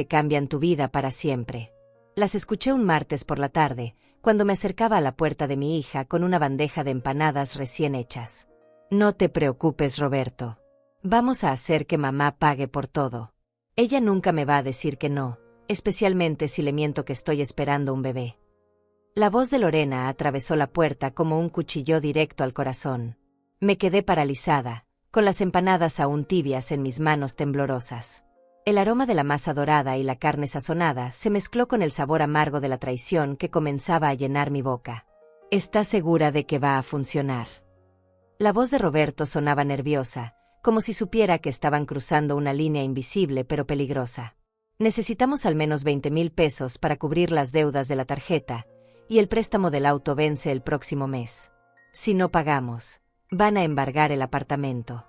que cambian tu vida para siempre. Las escuché un martes por la tarde, cuando me acercaba a la puerta de mi hija con una bandeja de empanadas recién hechas. No te preocupes, Roberto. Vamos a hacer que mamá pague por todo. Ella nunca me va a decir que no, especialmente si le miento que estoy esperando un bebé. La voz de Lorena atravesó la puerta como un cuchillo directo al corazón. Me quedé paralizada, con las empanadas aún tibias en mis manos temblorosas. El aroma de la masa dorada y la carne sazonada se mezcló con el sabor amargo de la traición que comenzaba a llenar mi boca. ¿Estás segura de que va a funcionar? La voz de Roberto sonaba nerviosa, como si supiera que estaban cruzando una línea invisible pero peligrosa. Necesitamos al menos 20,000 pesos para cubrir las deudas de la tarjeta, y el préstamo del auto vence el próximo mes. Si no pagamos, van a embargar el apartamento.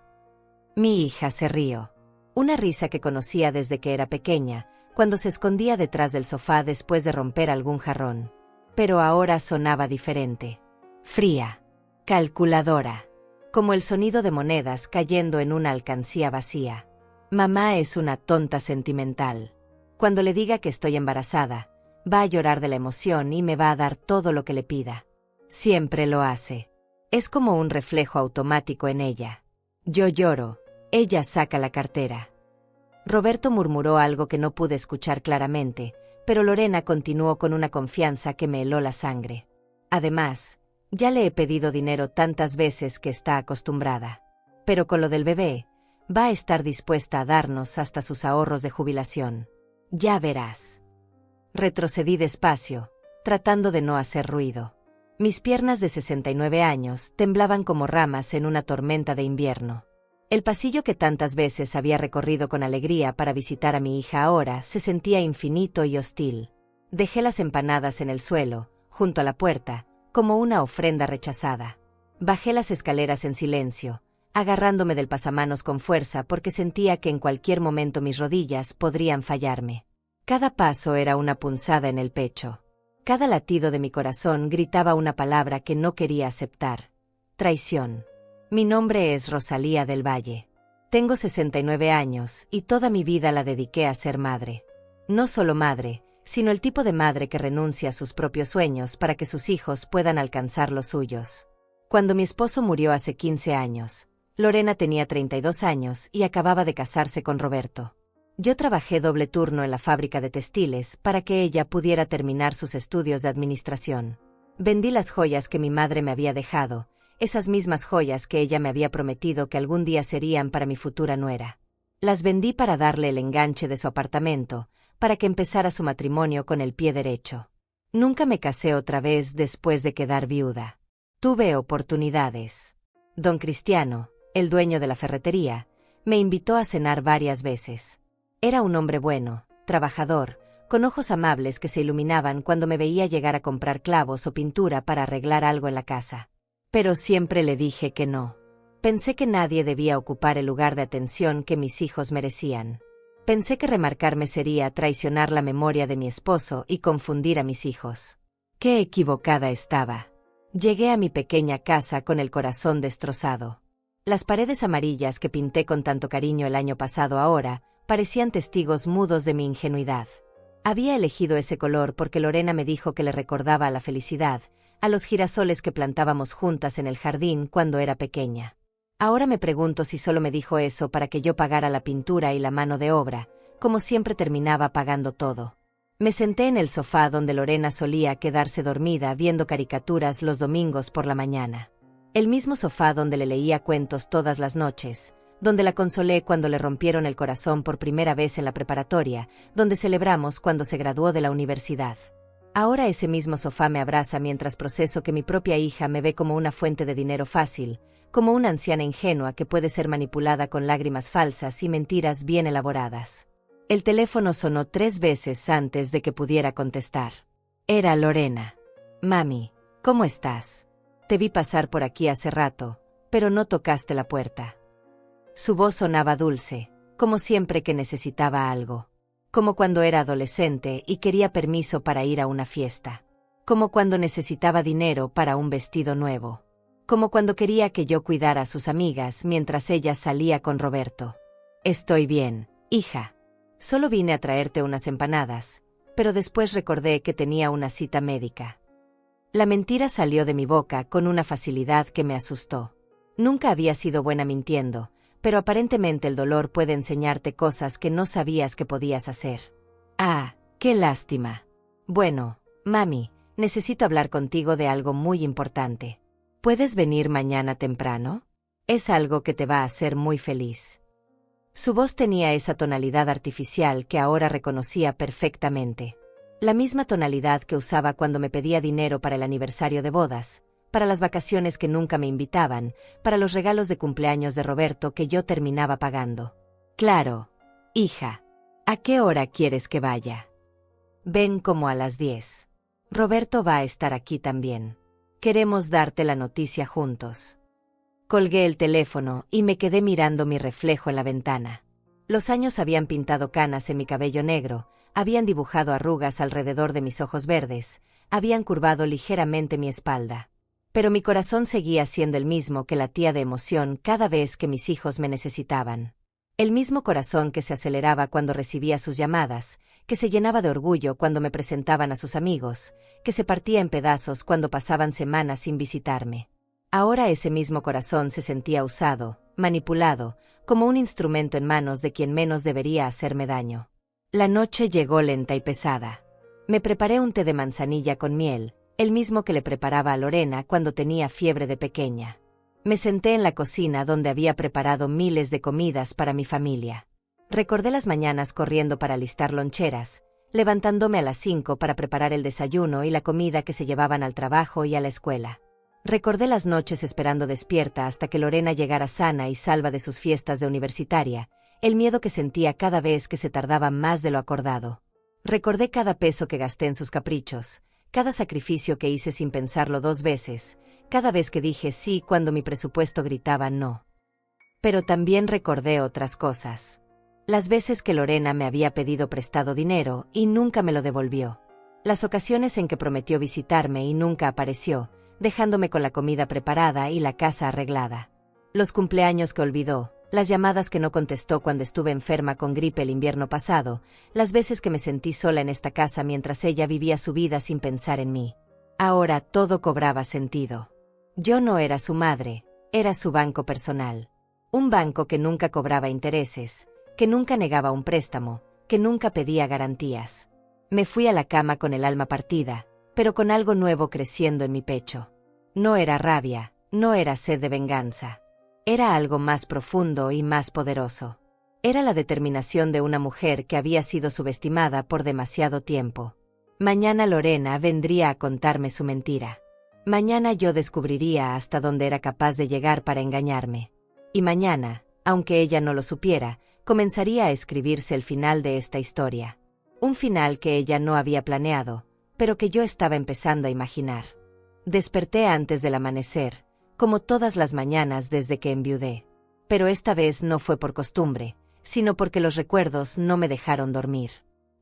Mi hija se rió. Una risa que conocía desde que era pequeña, cuando se escondía detrás del sofá después de romper algún jarrón. Pero ahora sonaba diferente. Fría. Calculadora. Como el sonido de monedas cayendo en una alcancía vacía. Mamá es una tonta sentimental. Cuando le diga que estoy embarazada, va a llorar de la emoción y me va a dar todo lo que le pida. Siempre lo hace. Es como un reflejo automático en ella. Yo lloro, ella saca la cartera. Roberto murmuró algo que no pude escuchar claramente, pero Lorena continuó con una confianza que me heló la sangre. Además, ya le he pedido dinero tantas veces que está acostumbrada. Pero con lo del bebé, va a estar dispuesta a darnos hasta sus ahorros de jubilación. Ya verás. Retrocedí despacio, tratando de no hacer ruido. Mis piernas de 69 años temblaban como ramas en una tormenta de invierno. El pasillo que tantas veces había recorrido con alegría para visitar a mi hija ahora se sentía infinito y hostil. Dejé las empanadas en el suelo, junto a la puerta, como una ofrenda rechazada. Bajé las escaleras en silencio, agarrándome del pasamanos con fuerza porque sentía que en cualquier momento mis rodillas podrían fallarme. Cada paso era una punzada en el pecho. Cada latido de mi corazón gritaba una palabra que no quería aceptar. Traición. Mi nombre es Rosalía del Valle. Tengo 69 años y toda mi vida la dediqué a ser madre. No solo madre, sino el tipo de madre que renuncia a sus propios sueños para que sus hijos puedan alcanzar los suyos. Cuando mi esposo murió hace 15 años, Lorena tenía 32 años y acababa de casarse con Roberto. Yo trabajé doble turno en la fábrica de textiles para que ella pudiera terminar sus estudios de administración. Vendí las joyas que mi madre me había dejado, esas mismas joyas que ella me había prometido que algún día serían para mi futura nuera. Las vendí para darle el enganche de su apartamento, para que empezara su matrimonio con el pie derecho. Nunca me casé otra vez después de quedar viuda. Tuve oportunidades. Don Cristiano, el dueño de la ferretería, me invitó a cenar varias veces. Era un hombre bueno, trabajador, con ojos amables que se iluminaban cuando me veía llegar a comprar clavos o pintura para arreglar algo en la casa. Pero siempre le dije que no. Pensé que nadie debía ocupar el lugar de atención que mis hijos merecían. Pensé que remarcarme sería traicionar la memoria de mi esposo y confundir a mis hijos. Qué equivocada estaba. Llegué a mi pequeña casa con el corazón destrozado. Las paredes amarillas que pinté con tanto cariño el año pasado ahora parecían testigos mudos de mi ingenuidad. Había elegido ese color porque Lorena me dijo que le recordaba a la felicidad, a los girasoles que plantábamos juntas en el jardín cuando era pequeña. Ahora me pregunto si solo me dijo eso para que yo pagara la pintura y la mano de obra, como siempre terminaba pagando todo. Me senté en el sofá donde Lorena solía quedarse dormida viendo caricaturas los domingos por la mañana. El mismo sofá donde le leía cuentos todas las noches, donde la consolé cuando le rompieron el corazón por primera vez en la preparatoria, donde celebramos cuando se graduó de la universidad. Ahora ese mismo sofá me abraza mientras proceso que mi propia hija me ve como una fuente de dinero fácil, como una anciana ingenua que puede ser manipulada con lágrimas falsas y mentiras bien elaboradas. El teléfono sonó 3 veces antes de que pudiera contestar. Era Lorena. Mami, ¿cómo estás? Te vi pasar por aquí hace rato, pero no tocaste la puerta. Su voz sonaba dulce, como siempre que necesitaba algo. Como cuando era adolescente y quería permiso para ir a una fiesta. Como cuando necesitaba dinero para un vestido nuevo. Como cuando quería que yo cuidara a sus amigas mientras ella salía con Roberto. Estoy bien, hija. Solo vine a traerte unas empanadas, pero después recordé que tenía una cita médica. La mentira salió de mi boca con una facilidad que me asustó. Nunca había sido buena mintiendo, pero aparentemente el dolor puede enseñarte cosas que no sabías que podías hacer. Ah, qué lástima. Bueno, mami, necesito hablar contigo de algo muy importante. ¿Puedes venir mañana temprano? Es algo que te va a hacer muy feliz. Su voz tenía esa tonalidad artificial que ahora reconocía perfectamente. La misma tonalidad que usaba cuando me pedía dinero para el aniversario de bodas, para las vacaciones que nunca me invitaban, para los regalos de cumpleaños de Roberto que yo terminaba pagando. Claro, hija. ¿A qué hora quieres que vaya? Ven como a las 10. Roberto va a estar aquí también. Queremos darte la noticia juntos. Colgué el teléfono y me quedé mirando mi reflejo en la ventana. Los años habían pintado canas en mi cabello negro, habían dibujado arrugas alrededor de mis ojos verdes, habían curvado ligeramente mi espalda. Pero mi corazón seguía siendo el mismo que latía de emoción cada vez que mis hijos me necesitaban. El mismo corazón que se aceleraba cuando recibía sus llamadas, que se llenaba de orgullo cuando me presentaban a sus amigos, que se partía en pedazos cuando pasaban semanas sin visitarme. Ahora ese mismo corazón se sentía usado, manipulado, como un instrumento en manos de quien menos debería hacerme daño. La noche llegó lenta y pesada. Me preparé un té de manzanilla con miel, el mismo que le preparaba a Lorena cuando tenía fiebre de pequeña. Me senté en la cocina donde había preparado miles de comidas para mi familia. Recordé las mañanas corriendo para alistar loncheras, levantándome a las 5 para preparar el desayuno y la comida que se llevaban al trabajo y a la escuela. Recordé las noches esperando despierta hasta que Lorena llegara sana y salva de sus fiestas de universitaria, el miedo que sentía cada vez que se tardaba más de lo acordado. Recordé cada peso que gasté en sus caprichos, cada sacrificio que hice sin pensarlo 2 veces, cada vez que dije sí cuando mi presupuesto gritaba no. Pero también recordé otras cosas. Las veces que Lorena me había pedido prestado dinero y nunca me lo devolvió. Las ocasiones en que prometió visitarme y nunca apareció, dejándome con la comida preparada y la casa arreglada. Los cumpleaños que olvidó, las llamadas que no contestó cuando estuve enferma con gripe el invierno pasado, las veces que me sentí sola en esta casa mientras ella vivía su vida sin pensar en mí. Ahora todo cobraba sentido. Yo no era su madre, era su banco personal. Un banco que nunca cobraba intereses, que nunca negaba un préstamo, que nunca pedía garantías. Me fui a la cama con el alma partida, pero con algo nuevo creciendo en mi pecho. No era rabia, no era sed de venganza. Era algo más profundo y más poderoso. Era la determinación de una mujer que había sido subestimada por demasiado tiempo. Mañana Lorena vendría a contarme su mentira. Mañana yo descubriría hasta dónde era capaz de llegar para engañarme. Y mañana, aunque ella no lo supiera, comenzaría a escribirse el final de esta historia. Un final que ella no había planeado, pero que yo estaba empezando a imaginar. Desperté antes del amanecer, como todas las mañanas desde que enviudé. Pero esta vez no fue por costumbre, sino porque los recuerdos no me dejaron dormir.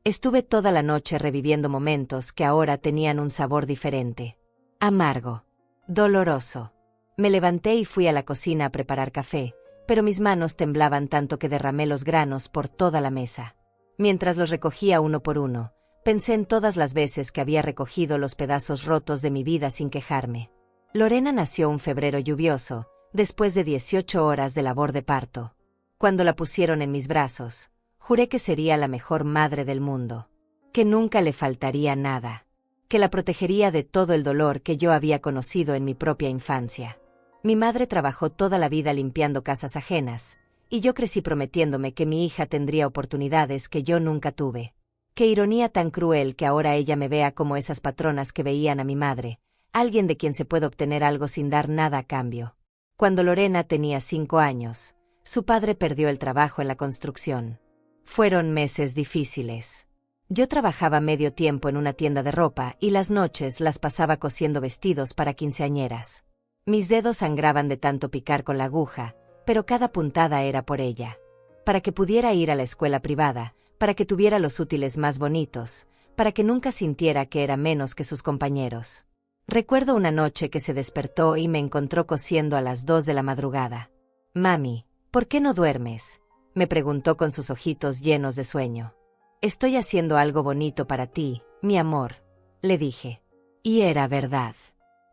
Estuve toda la noche reviviendo momentos que ahora tenían un sabor diferente. Amargo. Doloroso. Me levanté y fui a la cocina a preparar café, pero mis manos temblaban tanto que derramé los granos por toda la mesa. Mientras los recogía uno por uno, pensé en todas las veces que había recogido los pedazos rotos de mi vida sin quejarme. Lorena nació un febrero lluvioso, después de 18 horas de labor de parto. Cuando la pusieron en mis brazos, juré que sería la mejor madre del mundo, que nunca le faltaría nada, que la protegería de todo el dolor que yo había conocido en mi propia infancia. Mi madre trabajó toda la vida limpiando casas ajenas, y yo crecí prometiéndome que mi hija tendría oportunidades que yo nunca tuve. Qué ironía tan cruel que ahora ella me vea como esas patronas que veían a mi madre, alguien de quien se puede obtener algo sin dar nada a cambio. Cuando Lorena tenía 5 años, su padre perdió el trabajo en la construcción. Fueron meses difíciles. Yo trabajaba medio tiempo en una tienda de ropa y las noches las pasaba cosiendo vestidos para quinceañeras. Mis dedos sangraban de tanto picar con la aguja, pero cada puntada era por ella. Para que pudiera ir a la escuela privada, para que tuviera los útiles más bonitos, para que nunca sintiera que era menos que sus compañeros. Recuerdo una noche que se despertó y me encontró cosiendo a las 2 de la madrugada. «Mami, ¿por qué no duermes? me preguntó con sus ojitos llenos de sueño. Estoy haciendo algo bonito para ti, mi amor, le dije. Y era verdad.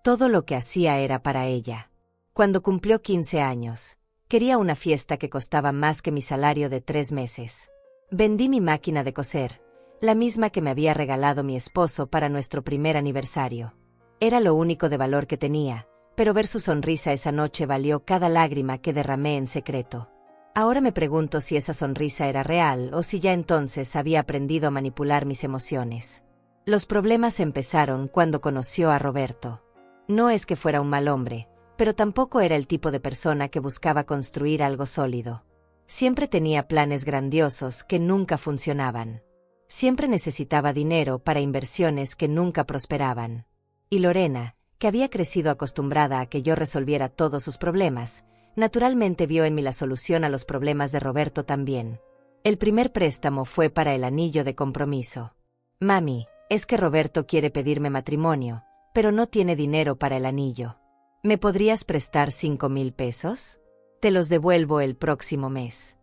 Todo lo que hacía era para ella. Cuando cumplió 15 años, quería una fiesta que costaba más que mi salario de 3 meses. Vendí mi máquina de coser, la misma que me había regalado mi esposo para nuestro primer aniversario. Era lo único de valor que tenía, pero ver su sonrisa esa noche valió cada lágrima que derramé en secreto. Ahora me pregunto si esa sonrisa era real o si ya entonces había aprendido a manipular mis emociones. Los problemas empezaron cuando conoció a Roberto. No es que fuera un mal hombre, pero tampoco era el tipo de persona que buscaba construir algo sólido. Siempre tenía planes grandiosos que nunca funcionaban. Siempre necesitaba dinero para inversiones que nunca prosperaban. Y Lorena, que había crecido acostumbrada a que yo resolviera todos sus problemas, naturalmente vio en mí la solución a los problemas de Roberto también. El primer préstamo fue para el anillo de compromiso. Mami, es que Roberto quiere pedirme matrimonio, pero no tiene dinero para el anillo. ¿Me podrías prestar 5,000 pesos? Te los devuelvo el próximo mes.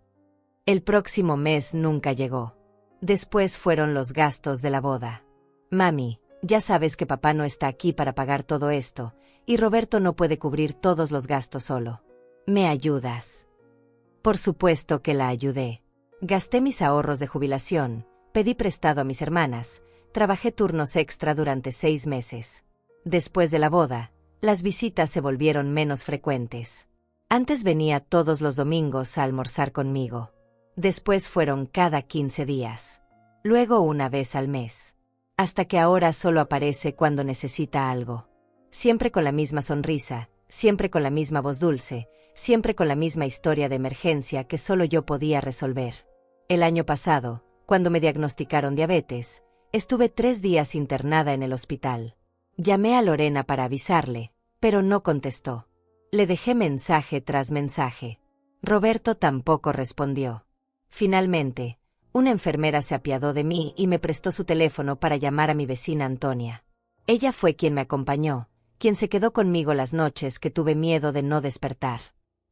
El próximo mes nunca llegó. Después fueron los gastos de la boda. Mami, ya sabes que papá no está aquí para pagar todo esto, y Roberto no puede cubrir todos los gastos solo. ¿Me ayudas? Por supuesto que la ayudé. Gasté mis ahorros de jubilación, pedí prestado a mis hermanas, trabajé turnos extra durante 6 meses. Después de la boda, las visitas se volvieron menos frecuentes. Antes venía todos los domingos a almorzar conmigo. Después fueron cada 15 días. Luego una vez al mes. Hasta que ahora solo aparece cuando necesita algo. Siempre con la misma sonrisa, siempre con la misma voz dulce, siempre con la misma historia de emergencia que solo yo podía resolver. El año pasado, cuando me diagnosticaron diabetes, estuve 3 días internada en el hospital. Llamé a Lorena para avisarle, pero no contestó. Le dejé mensaje tras mensaje. Roberto tampoco respondió. Finalmente, una enfermera se apiadó de mí y me prestó su teléfono para llamar a mi vecina Antonia. Ella fue quien me acompañó, quien se quedó conmigo las noches que tuve miedo de no despertar.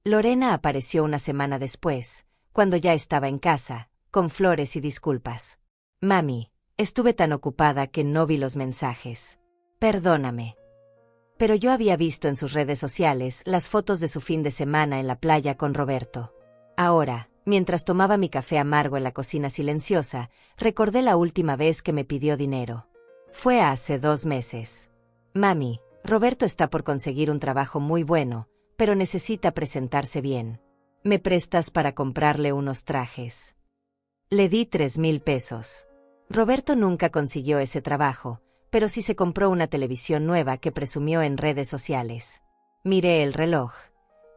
Lorena apareció una semana después, cuando ya estaba en casa, con flores y disculpas. Mami, estuve tan ocupada que no vi los mensajes. Perdóname. Pero yo había visto en sus redes sociales las fotos de su fin de semana en la playa con Roberto. Ahora, mientras tomaba mi café amargo en la cocina silenciosa, recordé la última vez que me pidió dinero. Fue hace 2 meses. Mami, Roberto está por conseguir un trabajo muy bueno, pero necesita presentarse bien. ¿Me prestas para comprarle unos trajes? Le di 3,000 pesos. Roberto nunca consiguió ese trabajo, pero sí se compró una televisión nueva que presumió en redes sociales. Miré el reloj.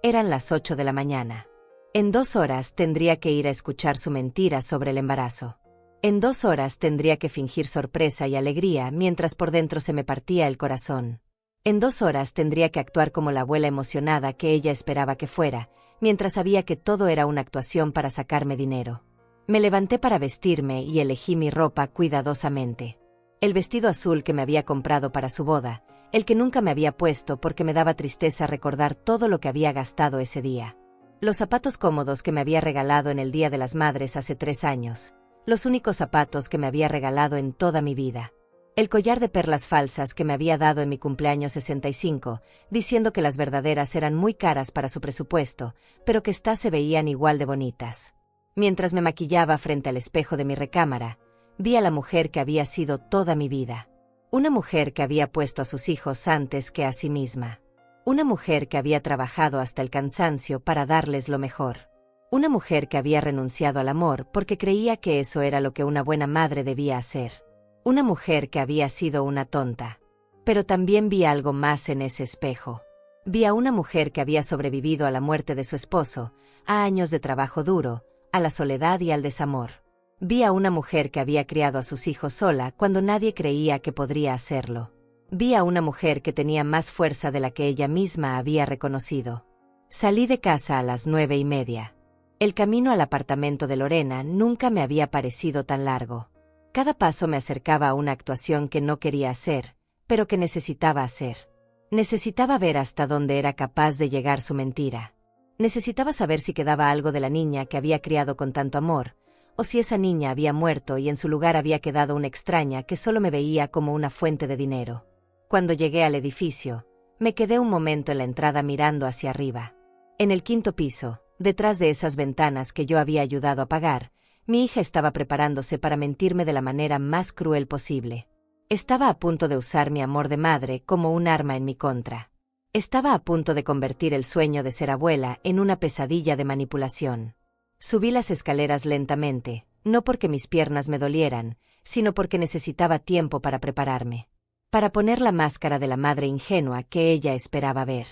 Eran las 8 de la mañana. En 2 horas tendría que ir a escuchar su mentira sobre el embarazo. En 2 horas tendría que fingir sorpresa y alegría mientras por dentro se me partía el corazón. En 2 horas tendría que actuar como la abuela emocionada que ella esperaba que fuera, mientras sabía que todo era una actuación para sacarme dinero. Me levanté para vestirme y elegí mi ropa cuidadosamente. El vestido azul que me había comprado para su boda, el que nunca me había puesto porque me daba tristeza recordar todo lo que había gastado ese día. Los zapatos cómodos que me había regalado en el Día de las Madres hace 3 años. Los únicos zapatos que me había regalado en toda mi vida. El collar de perlas falsas que me había dado en mi cumpleaños 65, diciendo que las verdaderas eran muy caras para su presupuesto, pero que estas se veían igual de bonitas. Mientras me maquillaba frente al espejo de mi recámara, vi a la mujer que había sido toda mi vida. Una mujer que había puesto a sus hijos antes que a sí misma. Una mujer que había trabajado hasta el cansancio para darles lo mejor. Una mujer que había renunciado al amor porque creía que eso era lo que una buena madre debía hacer. Una mujer que había sido una tonta. Pero también vi algo más en ese espejo. Vi a una mujer que había sobrevivido a la muerte de su esposo, a años de trabajo duro, a la soledad y al desamor. Vi a una mujer que había criado a sus hijos sola cuando nadie creía que podría hacerlo. Vi a una mujer que tenía más fuerza de la que ella misma había reconocido. Salí de casa a las 9:30. El camino al apartamento de Lorena nunca me había parecido tan largo. Cada paso me acercaba a una actuación que no quería hacer, pero que necesitaba hacer. Necesitaba ver hasta dónde era capaz de llegar su mentira. Necesitaba saber si quedaba algo de la niña que había criado con tanto amor, o si esa niña había muerto y en su lugar había quedado una extraña que solo me veía como una fuente de dinero. Cuando llegué al edificio, me quedé un momento en la entrada mirando hacia arriba. En el 5.º piso, detrás de esas ventanas que yo había ayudado a pagar, mi hija estaba preparándose para mentirme de la manera más cruel posible. Estaba a punto de usar mi amor de madre como un arma en mi contra. Estaba a punto de convertir el sueño de ser abuela en una pesadilla de manipulación. Subí las escaleras lentamente, no porque mis piernas me dolieran, sino porque necesitaba tiempo para prepararme. Para poner la máscara de la madre ingenua que ella esperaba ver.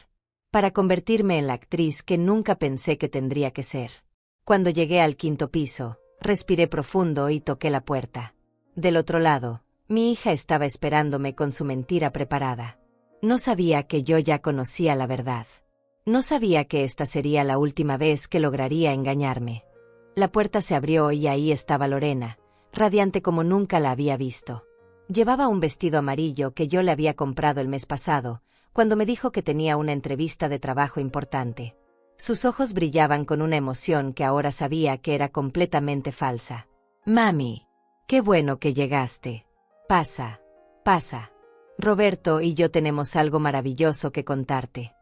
Para convertirme en la actriz que nunca pensé que tendría que ser. Cuando llegué al 5.º piso, respiré profundo y toqué la puerta. Del otro lado, mi hija estaba esperándome con su mentira preparada. No sabía que yo ya conocía la verdad. No sabía que esta sería la última vez que lograría engañarme. La puerta se abrió y ahí estaba Lorena, radiante como nunca la había visto. Llevaba un vestido amarillo que yo le había comprado el mes pasado, cuando me dijo que tenía una entrevista de trabajo importante. Sus ojos brillaban con una emoción que ahora sabía que era completamente falsa. «Mami, qué bueno que llegaste. Pasa, pasa. Roberto y yo tenemos algo maravilloso que contarte».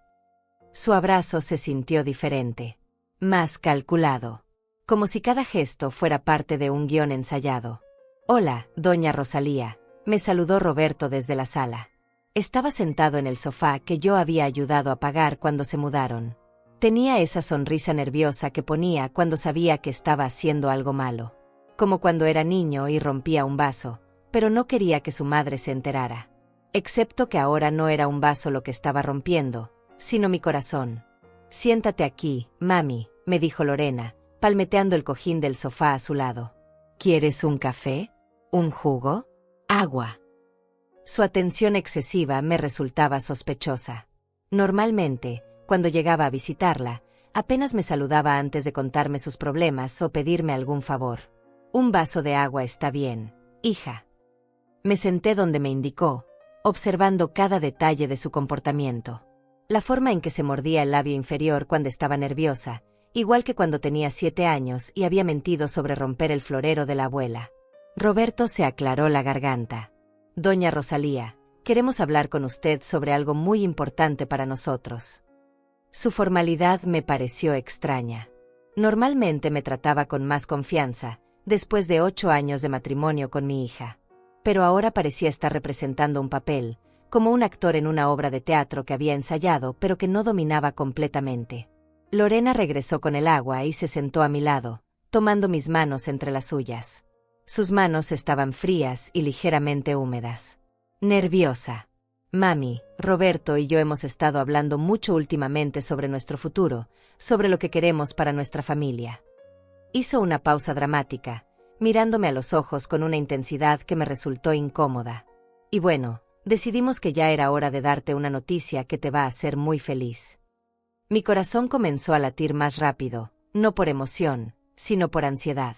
Su abrazo se sintió diferente, más calculado, como si cada gesto fuera parte de un guión ensayado. «Hola, doña Rosalía», me saludó Roberto desde la sala. Estaba sentado en el sofá que yo había ayudado a pagar cuando se mudaron. Tenía esa sonrisa nerviosa que ponía cuando sabía que estaba haciendo algo malo. Como cuando era niño y rompía un vaso, pero no quería que su madre se enterara. Excepto que ahora no era un vaso lo que estaba rompiendo, sino mi corazón. «Siéntate aquí, mami», me dijo Lorena, palmeteando el cojín del sofá a su lado. «¿Quieres un café? ¿Un jugo? Agua?» Su atención excesiva me resultaba sospechosa. Normalmente, cuando llegaba a visitarla, apenas me saludaba antes de contarme sus problemas o pedirme algún favor. «Un vaso de agua está bien, hija». Me senté donde me indicó, observando cada detalle de su comportamiento. La forma en que se mordía el labio inferior cuando estaba nerviosa, igual que cuando tenía 7 años y había mentido sobre romper el florero de la abuela. Roberto se aclaró la garganta. «Doña Rosalía, queremos hablar con usted sobre algo muy importante para nosotros». Su formalidad me pareció extraña. Normalmente me trataba con más confianza, después de 8 años de matrimonio con mi hija. Pero ahora parecía estar representando un papel, como un actor en una obra de teatro que había ensayado pero que no dominaba completamente. Lorena regresó con el agua y se sentó a mi lado, tomando mis manos entre las suyas. Sus manos estaban frías y ligeramente húmedas. Nerviosa. «Mami, Roberto y yo hemos estado hablando mucho últimamente sobre nuestro futuro, sobre lo que queremos para nuestra familia». Hizo una pausa dramática, mirándome a los ojos con una intensidad que me resultó incómoda. «Y bueno, decidimos que ya era hora de darte una noticia que te va a hacer muy feliz». Mi corazón comenzó a latir más rápido, no por emoción, sino por ansiedad.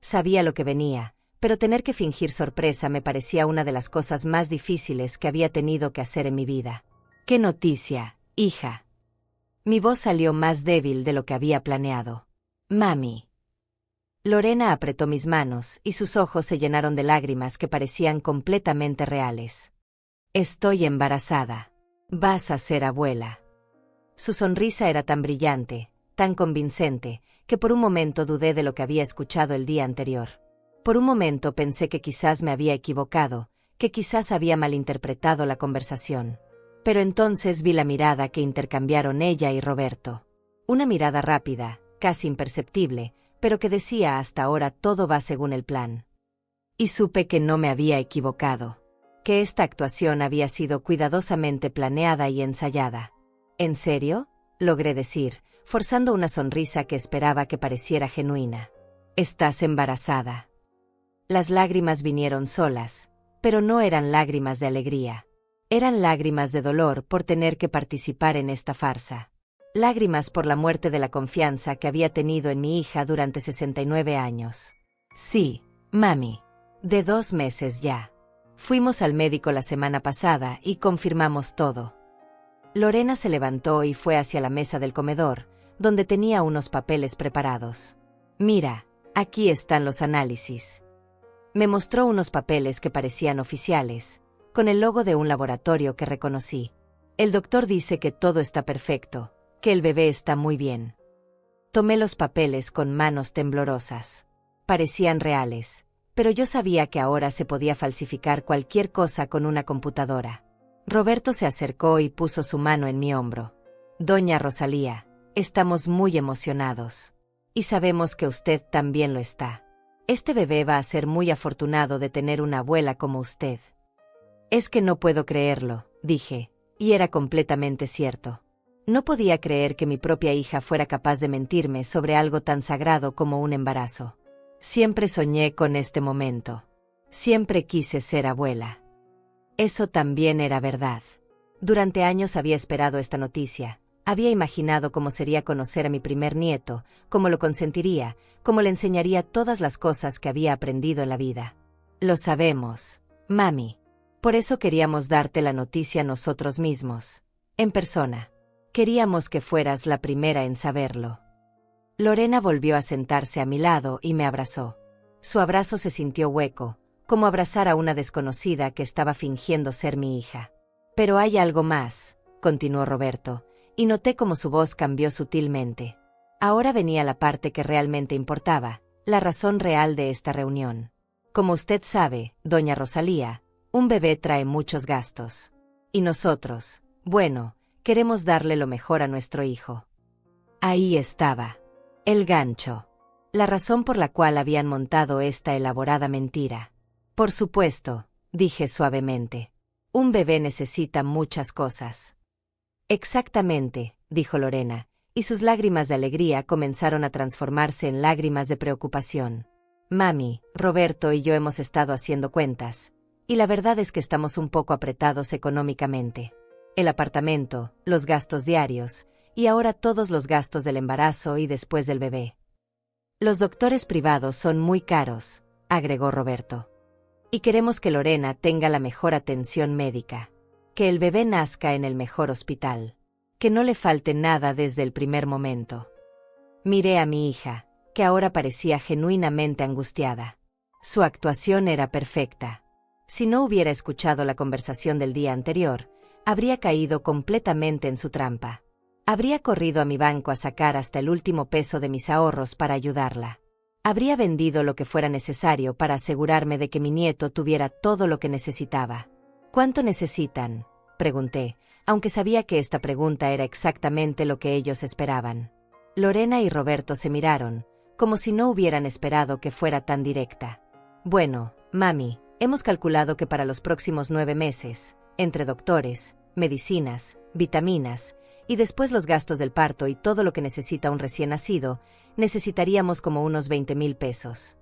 Sabía lo que venía, pero tener que fingir sorpresa me parecía una de las cosas más difíciles que había tenido que hacer en mi vida. «¿Qué noticia, hija?» Mi voz salió más débil de lo que había planeado. «Mami». Lorena apretó mis manos y sus ojos se llenaron de lágrimas que parecían completamente reales. «Estoy embarazada. Vas a ser abuela». Su sonrisa era tan brillante, tan convincente, que por un momento dudé de lo que había escuchado el día anterior. Por un momento pensé que quizás me había equivocado, que quizás había malinterpretado la conversación. Pero entonces vi la mirada que intercambiaron ella y Roberto. Una mirada rápida, casi imperceptible, pero que decía hasta ahora todo va según el plan. Y supe que no me había equivocado, que esta actuación había sido cuidadosamente planeada y ensayada. «¿En serio?», logré decir, forzando una sonrisa que esperaba que pareciera genuina. «¿Estás embarazada?». Las lágrimas vinieron solas, pero no eran lágrimas de alegría. Eran lágrimas de dolor por tener que participar en esta farsa. Lágrimas por la muerte de la confianza que había tenido en mi hija durante 69 años. «Sí, mami. De 2 meses ya. Fuimos al médico la semana pasada y confirmamos todo». Lorena se levantó y fue hacia la mesa del comedor, donde tenía unos papeles preparados. Mira, aquí están los análisis. Me mostró unos papeles que parecían oficiales, con el logo de un laboratorio que reconocí. El doctor dice que todo está perfecto, que el bebé está muy bien. Tomé los papeles con manos temblorosas. Parecían reales, pero yo sabía que ahora se podía falsificar cualquier cosa con una computadora. Roberto se acercó y puso su mano en mi hombro. Doña Rosalía, estamos muy emocionados. Y sabemos que usted también lo está. Este bebé va a ser muy afortunado de tener una abuela como usted. Es que no puedo creerlo, dije, y era completamente cierto. No podía creer que mi propia hija fuera capaz de mentirme sobre algo tan sagrado como un embarazo. Siempre soñé con este momento. Siempre quise ser abuela. Eso también era verdad. Durante años había esperado esta noticia. Había imaginado cómo sería conocer a mi primer nieto, cómo lo consentiría, cómo le enseñaría todas las cosas que había aprendido en la vida. Lo sabemos, mami. Por eso queríamos darte la noticia nosotros mismos, en persona. Queríamos que fueras la primera en saberlo. Lorena volvió a sentarse a mi lado y me abrazó. Su abrazo se sintió hueco, como abrazar a una desconocida que estaba fingiendo ser mi hija. Pero hay algo más, continuó Roberto, y noté cómo su voz cambió sutilmente. Ahora venía la parte que realmente importaba, la razón real de esta reunión. Como usted sabe, doña Rosalía, un bebé trae muchos gastos. Y nosotros, bueno, queremos darle lo mejor a nuestro hijo. Ahí estaba. El gancho. La razón por la cual habían montado esta elaborada mentira. Por supuesto, dije suavemente. Un bebé necesita muchas cosas. Exactamente, dijo Lorena, y sus lágrimas de alegría comenzaron a transformarse en lágrimas de preocupación. Mami, Roberto y yo hemos estado haciendo cuentas, y la verdad es que estamos un poco apretados económicamente. El apartamento, los gastos diarios, y ahora todos los gastos del embarazo y después del bebé. Los doctores privados son muy caros, agregó Roberto. Y queremos que Lorena tenga la mejor atención médica. Que el bebé nazca en el mejor hospital. Que no le falte nada desde el primer momento. Miré a mi hija, que ahora parecía genuinamente angustiada. Su actuación era perfecta. Si no hubiera escuchado la conversación del día anterior, habría caído completamente en su trampa. Habría corrido a mi banco a sacar hasta el último peso de mis ahorros para ayudarla. Habría vendido lo que fuera necesario para asegurarme de que mi nieto tuviera todo lo que necesitaba. ¿Cuánto necesitan?, pregunté, aunque sabía que esta pregunta era exactamente lo que ellos esperaban. Lorena y Roberto se miraron, como si no hubieran esperado que fuera tan directa. Bueno, mami, hemos calculado que para los próximos 9 meses, entre doctores, medicinas, vitaminas, y después los gastos del parto y todo lo que necesita un recién nacido, necesitaríamos como unos 20,000 pesos.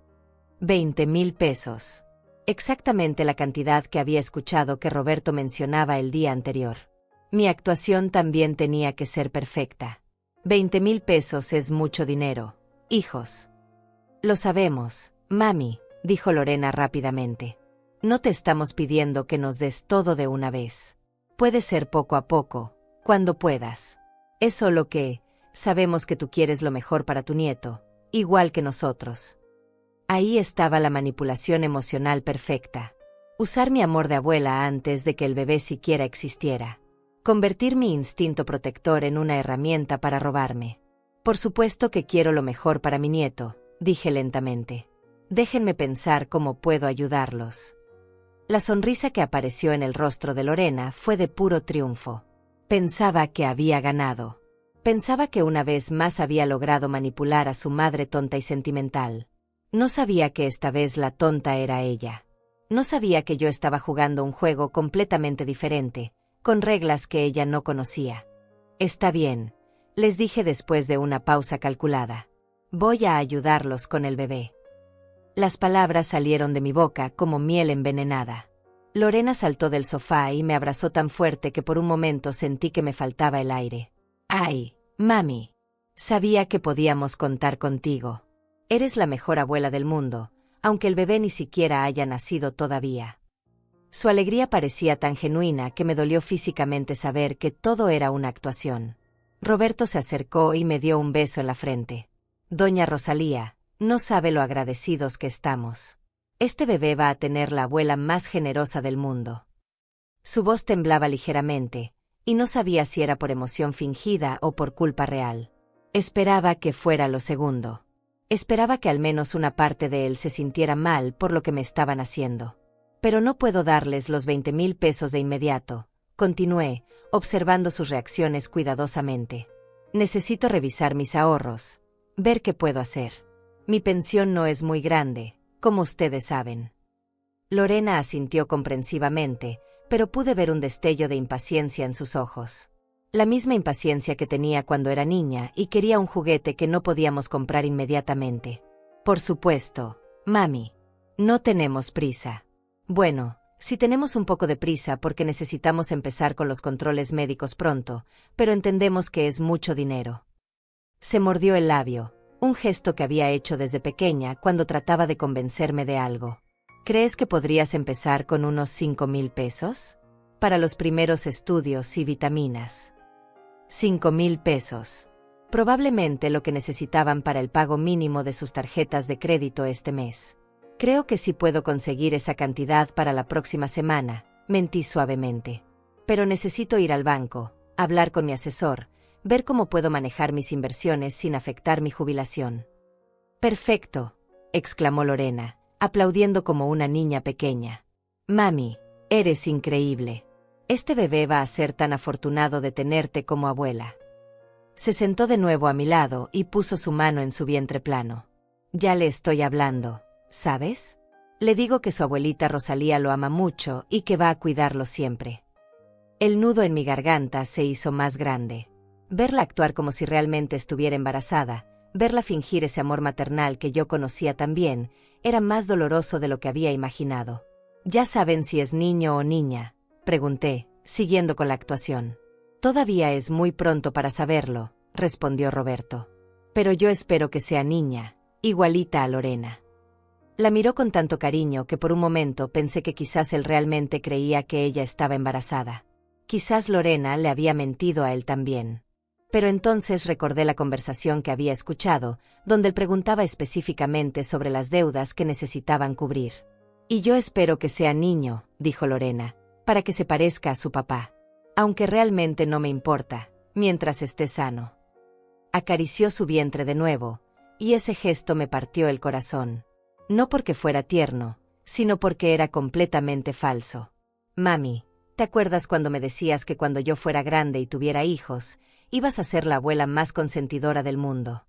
20,000 pesos. Exactamente la cantidad que había escuchado que Roberto mencionaba el día anterior. Mi actuación también tenía que ser perfecta. 20,000 pesos es mucho dinero, hijos. Lo sabemos, mami, dijo Lorena rápidamente. No te estamos pidiendo que nos des todo de una vez. Puede ser poco a poco, cuando puedas. Es solo que, sabemos que tú quieres lo mejor para tu nieto, igual que nosotros. Ahí estaba la manipulación emocional perfecta. Usar mi amor de abuela antes de que el bebé siquiera existiera. Convertir mi instinto protector en una herramienta para robarme. Por supuesto que quiero lo mejor para mi nieto, dije lentamente. Déjenme pensar cómo puedo ayudarlos. La sonrisa que apareció en el rostro de Lorena fue de puro triunfo. Pensaba que había ganado. Pensaba que una vez más había logrado manipular a su madre tonta y sentimental. No sabía que esta vez la tonta era ella. No sabía que yo estaba jugando un juego completamente diferente, con reglas que ella no conocía. Está bien, les dije después de una pausa calculada. Voy a ayudarlos con el bebé. Las palabras salieron de mi boca como miel envenenada. Lorena saltó del sofá y me abrazó tan fuerte que por un momento sentí que me faltaba el aire. ¡Ay, mami! Sabía que podíamos contar contigo. Eres la mejor abuela del mundo, aunque el bebé ni siquiera haya nacido todavía. Su alegría parecía tan genuina que me dolió físicamente saber que todo era una actuación. Roberto se acercó y me dio un beso en la frente. Doña Rosalía, no sabe lo agradecidos que estamos. Este bebé va a tener la abuela más generosa del mundo. Su voz temblaba ligeramente, y no sabía si era por emoción fingida o por culpa real. Esperaba que fuera lo segundo. Esperaba que al menos una parte de él se sintiera mal por lo que me estaban haciendo. Pero no puedo darles los 20,000 pesos de inmediato, continué, observando sus reacciones cuidadosamente. Necesito revisar mis ahorros, ver qué puedo hacer. Mi pensión no es muy grande, como ustedes saben. Lorena asintió comprensivamente, pero pude ver un destello de impaciencia en sus ojos. La misma impaciencia que tenía cuando era niña y quería un juguete que no podíamos comprar inmediatamente. Por supuesto, mami. No tenemos prisa. Bueno, sí tenemos un poco de prisa porque necesitamos empezar con los controles médicos pronto, pero entendemos que es mucho dinero. Se mordió el labio, un gesto que había hecho desde pequeña cuando trataba de convencerme de algo. ¿Crees que podrías empezar con unos 5,000 pesos? Para los primeros estudios y vitaminas. 5,000 pesos. Probablemente lo que necesitaban para el pago mínimo de sus tarjetas de crédito este mes. Creo que sí puedo conseguir esa cantidad para la próxima semana, mentí suavemente. Pero necesito ir al banco, hablar con mi asesor, ver cómo puedo manejar mis inversiones sin afectar mi jubilación. Perfecto, exclamó Lorena, aplaudiendo como una niña pequeña. Mami, eres increíble. Este bebé va a ser tan afortunado de tenerte como abuela. Se sentó de nuevo a mi lado y puso su mano en su vientre plano. Ya le estoy hablando, ¿sabes? Le digo que su abuelita Rosalía lo ama mucho y que va a cuidarlo siempre. El nudo en mi garganta se hizo más grande. Verla actuar como si realmente estuviera embarazada, verla fingir ese amor maternal que yo conocía tan bien, era más doloroso de lo que había imaginado. ¿Ya saben si es niño o niña?, pregunté, siguiendo con la actuación. Todavía es muy pronto para saberlo, respondió Roberto. Pero yo espero que sea niña, igualita a Lorena. La miró con tanto cariño que por un momento pensé que quizás él realmente creía que ella estaba embarazada. Quizás Lorena le había mentido a él también. Pero entonces recordé la conversación que había escuchado, donde él preguntaba específicamente sobre las deudas que necesitaban cubrir. Y yo espero que sea niño, dijo Lorena, para que se parezca a su papá. Aunque realmente no me importa, mientras esté sano. Acarició su vientre de nuevo, y ese gesto me partió el corazón. No porque fuera tierno, sino porque era completamente falso. Mami, ¿te acuerdas cuando me decías que cuando yo fuera grande y tuviera hijos, ibas a ser la abuela más consentidora del mundo?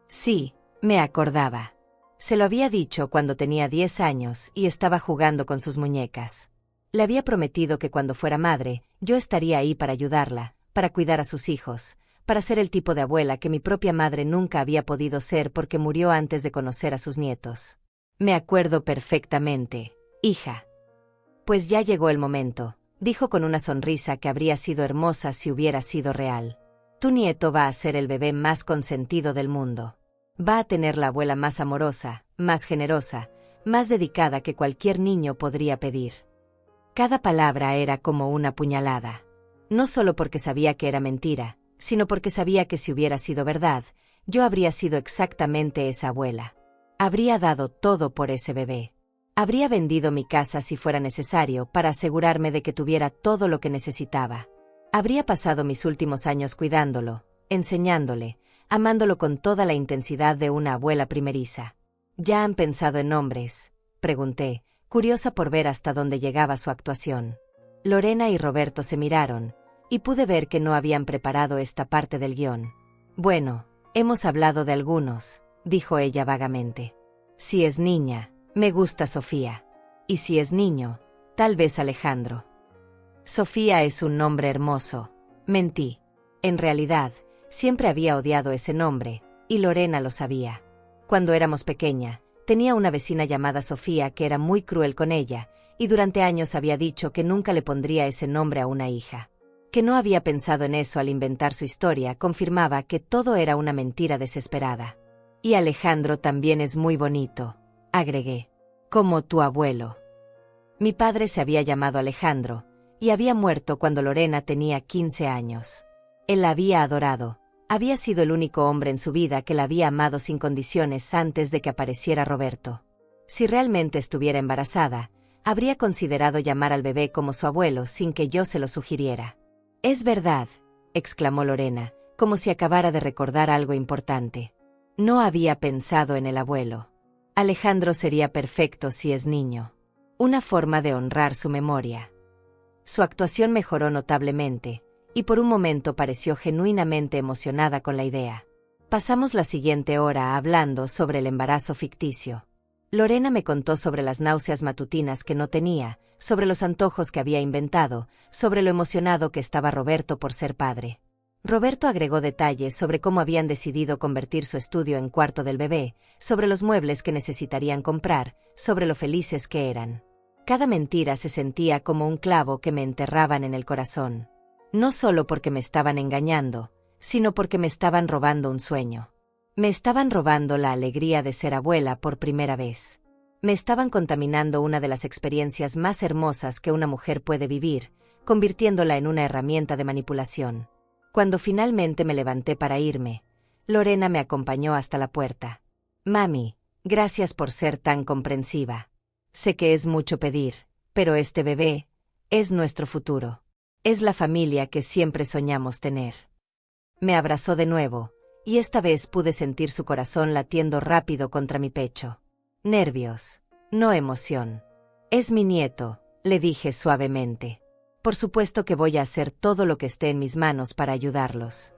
Sí, me acordaba. Se lo había dicho cuando tenía 10 años y estaba jugando con sus muñecas. Le había prometido que cuando fuera madre, yo estaría ahí para ayudarla, para cuidar a sus hijos, para ser el tipo de abuela que mi propia madre nunca había podido ser porque murió antes de conocer a sus nietos. Me acuerdo perfectamente, hija. Pues ya llegó el momento, dijo con una sonrisa que habría sido hermosa si hubiera sido real. Tu nieto va a ser el bebé más consentido del mundo. Va a tener la abuela más amorosa, más generosa, más dedicada que cualquier niño podría pedir. Cada palabra era como una puñalada. No solo porque sabía que era mentira, sino porque sabía que si hubiera sido verdad, yo habría sido exactamente esa abuela. Habría dado todo por ese bebé. Habría vendido mi casa si fuera necesario para asegurarme de que tuviera todo lo que necesitaba. Habría pasado mis últimos años cuidándolo, enseñándole, amándolo con toda la intensidad de una abuela primeriza. ¿Ya han pensado en nombres?, pregunté, curiosa por ver hasta dónde llegaba su actuación. Lorena y Roberto se miraron, y pude ver que no habían preparado esta parte del guión. Bueno, hemos hablado de algunos, dijo ella vagamente. Si es niña, me gusta Sofía. Y si es niño, tal vez Alejandro. Sofía es un nombre hermoso, mentí. En realidad, siempre había odiado ese nombre, y Lorena lo sabía. Cuando éramos pequeña, tenía una vecina llamada Sofía que era muy cruel con ella, y durante años había dicho que nunca le pondría ese nombre a una hija. Que no había pensado en eso al inventar su historia confirmaba que todo era una mentira desesperada. Y Alejandro también es muy bonito, agregué. Como tu abuelo. Mi padre se había llamado Alejandro, y había muerto cuando Lorena tenía 15 años. Él la había adorado. Había sido el único hombre en su vida que la había amado sin condiciones antes de que apareciera Roberto. Si realmente estuviera embarazada, habría considerado llamar al bebé como su abuelo sin que yo se lo sugiriera. «Es verdad», exclamó Lorena, como si acabara de recordar algo importante. «No había pensado en el abuelo. Alejandro sería perfecto si es niño. Una forma de honrar su memoria». Su actuación mejoró notablemente, y por un momento pareció genuinamente emocionada con la idea. Pasamos la siguiente hora hablando sobre el embarazo ficticio. Lorena me contó sobre las náuseas matutinas que no tenía, sobre los antojos que había inventado, sobre lo emocionado que estaba Roberto por ser padre. Roberto agregó detalles sobre cómo habían decidido convertir su estudio en cuarto del bebé, sobre los muebles que necesitarían comprar, sobre lo felices que eran. Cada mentira se sentía como un clavo que me enterraban en el corazón. No solo porque me estaban engañando, sino porque me estaban robando un sueño. Me estaban robando la alegría de ser abuela por primera vez. Me estaban contaminando una de las experiencias más hermosas que una mujer puede vivir, convirtiéndola en una herramienta de manipulación. Cuando finalmente me levanté para irme, Lorena me acompañó hasta la puerta. «Mami, gracias por ser tan comprensiva. Sé que es mucho pedir, pero este bebé es nuestro futuro. Es la familia que siempre soñamos tener». Me abrazó de nuevo, y esta vez pude sentir su corazón latiendo rápido contra mi pecho. Nervios, no emoción. «Es mi nieto», le dije suavemente. «Por supuesto que voy a hacer todo lo que esté en mis manos para ayudarlos».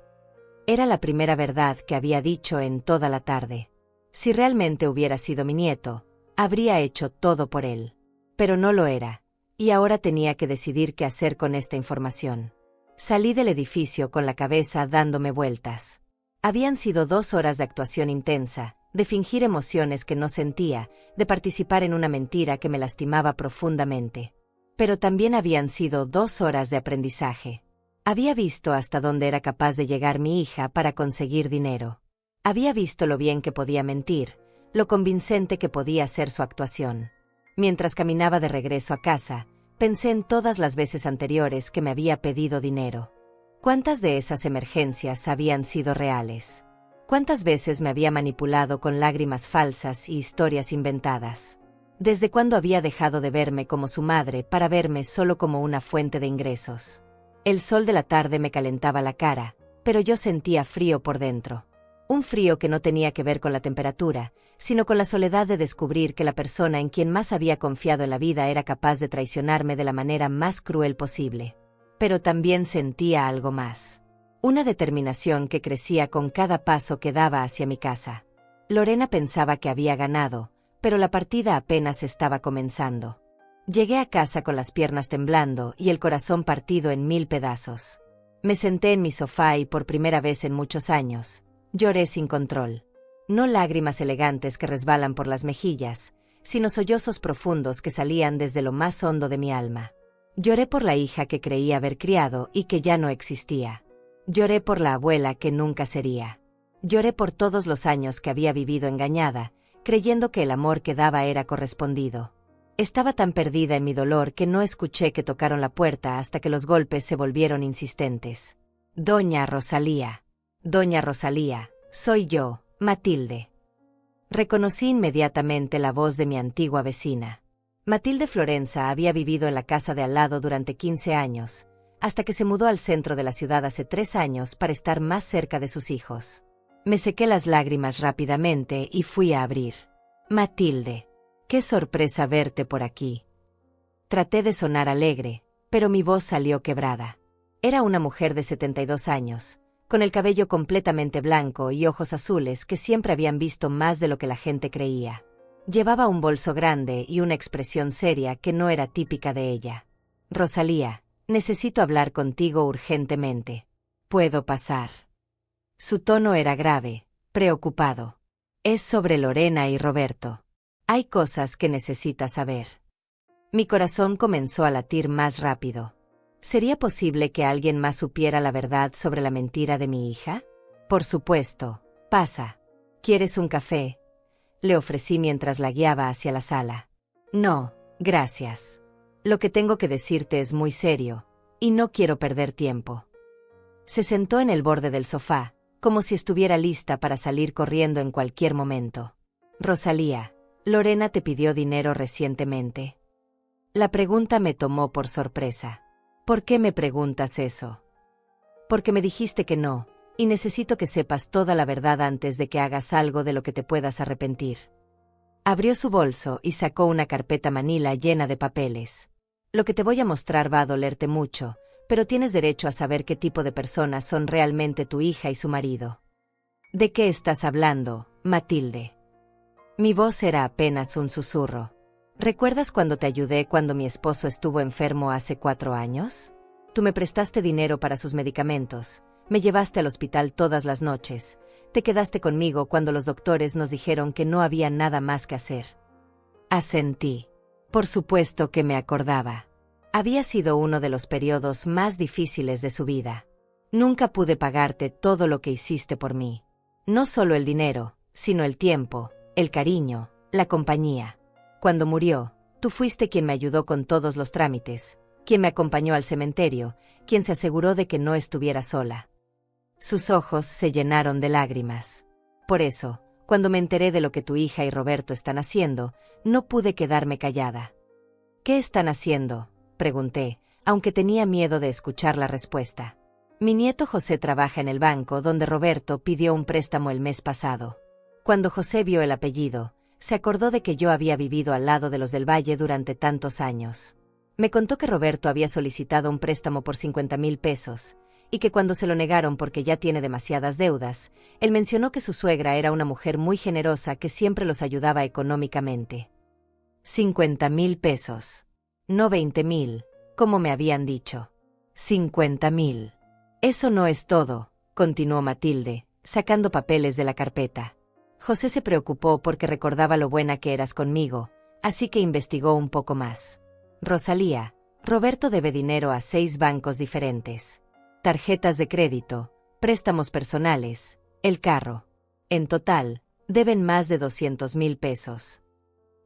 Era la primera verdad que había dicho en toda la tarde. Si realmente hubiera sido mi nieto, habría hecho todo por él. Pero no lo era, y ahora tenía que decidir qué hacer con esta información. Salí del edificio con la cabeza dándome vueltas. Habían sido 2 horas de actuación intensa, de fingir emociones que no sentía, de participar en una mentira que me lastimaba profundamente. Pero también habían sido 2 horas de aprendizaje. Había visto hasta dónde era capaz de llegar mi hija para conseguir dinero. Había visto lo bien que podía mentir, lo convincente que podía ser su actuación. Mientras caminaba de regreso a casa, pensé en todas las veces anteriores que me había pedido dinero. ¿Cuántas de esas emergencias habían sido reales? ¿Cuántas veces me había manipulado con lágrimas falsas y historias inventadas? ¿Desde cuándo había dejado de verme como su madre para verme solo como una fuente de ingresos? El sol de la tarde me calentaba la cara, pero yo sentía frío por dentro. Un frío que no tenía que ver con la temperatura, sino con la soledad de descubrir que la persona en quien más había confiado en la vida era capaz de traicionarme de la manera más cruel posible. Pero también sentía algo más. Una determinación que crecía con cada paso que daba hacia mi casa. Lorena pensaba que había ganado, pero la partida apenas estaba comenzando. Llegué a casa con las piernas temblando y el corazón partido en 1000 pedazos. Me senté en mi sofá y por primera vez en muchos años, lloré sin control. No lágrimas elegantes que resbalan por las mejillas, sino sollozos profundos que salían desde lo más hondo de mi alma. Lloré por la hija que creía haber criado y que ya no existía. Lloré por la abuela que nunca sería. Lloré por todos los años que había vivido engañada, creyendo que el amor que daba era correspondido. Estaba tan perdida en mi dolor que no escuché que tocaron la puerta hasta que los golpes se volvieron insistentes. «Doña Rosalía. Doña Rosalía, soy yo, Matilde». Reconocí inmediatamente la voz de mi antigua vecina. Matilde Florenza había vivido en la casa de al lado durante 15 años, hasta que se mudó al centro de la ciudad hace 3 años para estar más cerca de sus hijos. Me sequé las lágrimas rápidamente y fui a abrir. «Matilde, qué sorpresa verte por aquí». Traté de sonar alegre, pero mi voz salió quebrada. Era una mujer de 72 años, con el cabello completamente blanco y ojos azules que siempre habían visto más de lo que la gente creía. Llevaba un bolso grande y una expresión seria que no era típica de ella. «Rosalía, necesito hablar contigo urgentemente. ¿Puedo pasar?». Su tono era grave, preocupado. «Es sobre Lorena y Roberto. Hay cosas que necesitas saber». Mi corazón comenzó a latir más rápido. ¿Sería posible que alguien más supiera la verdad sobre la mentira de mi hija? «Por supuesto, pasa. ¿Quieres un café?», le ofrecí mientras la guiaba hacia la sala. «No, gracias. Lo que tengo que decirte es muy serio, y no quiero perder tiempo». Se sentó en el borde del sofá, como si estuviera lista para salir corriendo en cualquier momento. Rosalía, ¿Lorena te pidió dinero recientemente? La pregunta me tomó por sorpresa. ¿Por qué me preguntas eso? Porque me dijiste que no, y necesito que sepas toda la verdad antes de que hagas algo de lo que te puedas arrepentir. Abrió su bolso y sacó una carpeta manila llena de papeles. Lo que te voy a mostrar va a dolerte mucho, pero tienes derecho a saber qué tipo de personas son realmente tu hija y su marido. ¿De qué estás hablando, Matilde? Mi voz era apenas un susurro. ¿Recuerdas cuando te ayudé cuando mi esposo estuvo enfermo hace 4 años? Tú me prestaste dinero para sus medicamentos, me llevaste al hospital todas las noches, te quedaste conmigo cuando los doctores nos dijeron que no había nada más que hacer. Asentí. Por supuesto que me acordaba. Había sido uno de los periodos más difíciles de su vida. Nunca pude pagarte todo lo que hiciste por mí. No solo el dinero, sino el tiempo, el cariño, la compañía. Cuando murió, tú fuiste quien me ayudó con todos los trámites, quien me acompañó al cementerio, quien se aseguró de que no estuviera sola. Sus ojos se llenaron de lágrimas. Por eso, cuando me enteré de lo que tu hija y Roberto están haciendo, no pude quedarme callada. ¿Qué están haciendo?, pregunté, aunque tenía miedo de escuchar la respuesta. Mi nieto José trabaja en el banco donde Roberto pidió un préstamo el mes pasado. Cuando José vio el apellido, se acordó de que yo había vivido al lado de los del Valle durante tantos años. Me contó que Roberto había solicitado un préstamo por 50,000 pesos, y que cuando se lo negaron porque ya tiene demasiadas deudas, él mencionó que su suegra era una mujer muy generosa que siempre los ayudaba económicamente. 50,000 pesos. No 20,000, como me habían dicho. 50,000. Eso no es todo, continuó Matilde, sacando papeles de la carpeta. José se preocupó porque recordaba lo buena que eras conmigo, así que investigó un poco más. Rosalía, Roberto debe dinero a 6 bancos diferentes. Tarjetas de crédito, préstamos personales, el carro. En total, deben más de 200,000 pesos.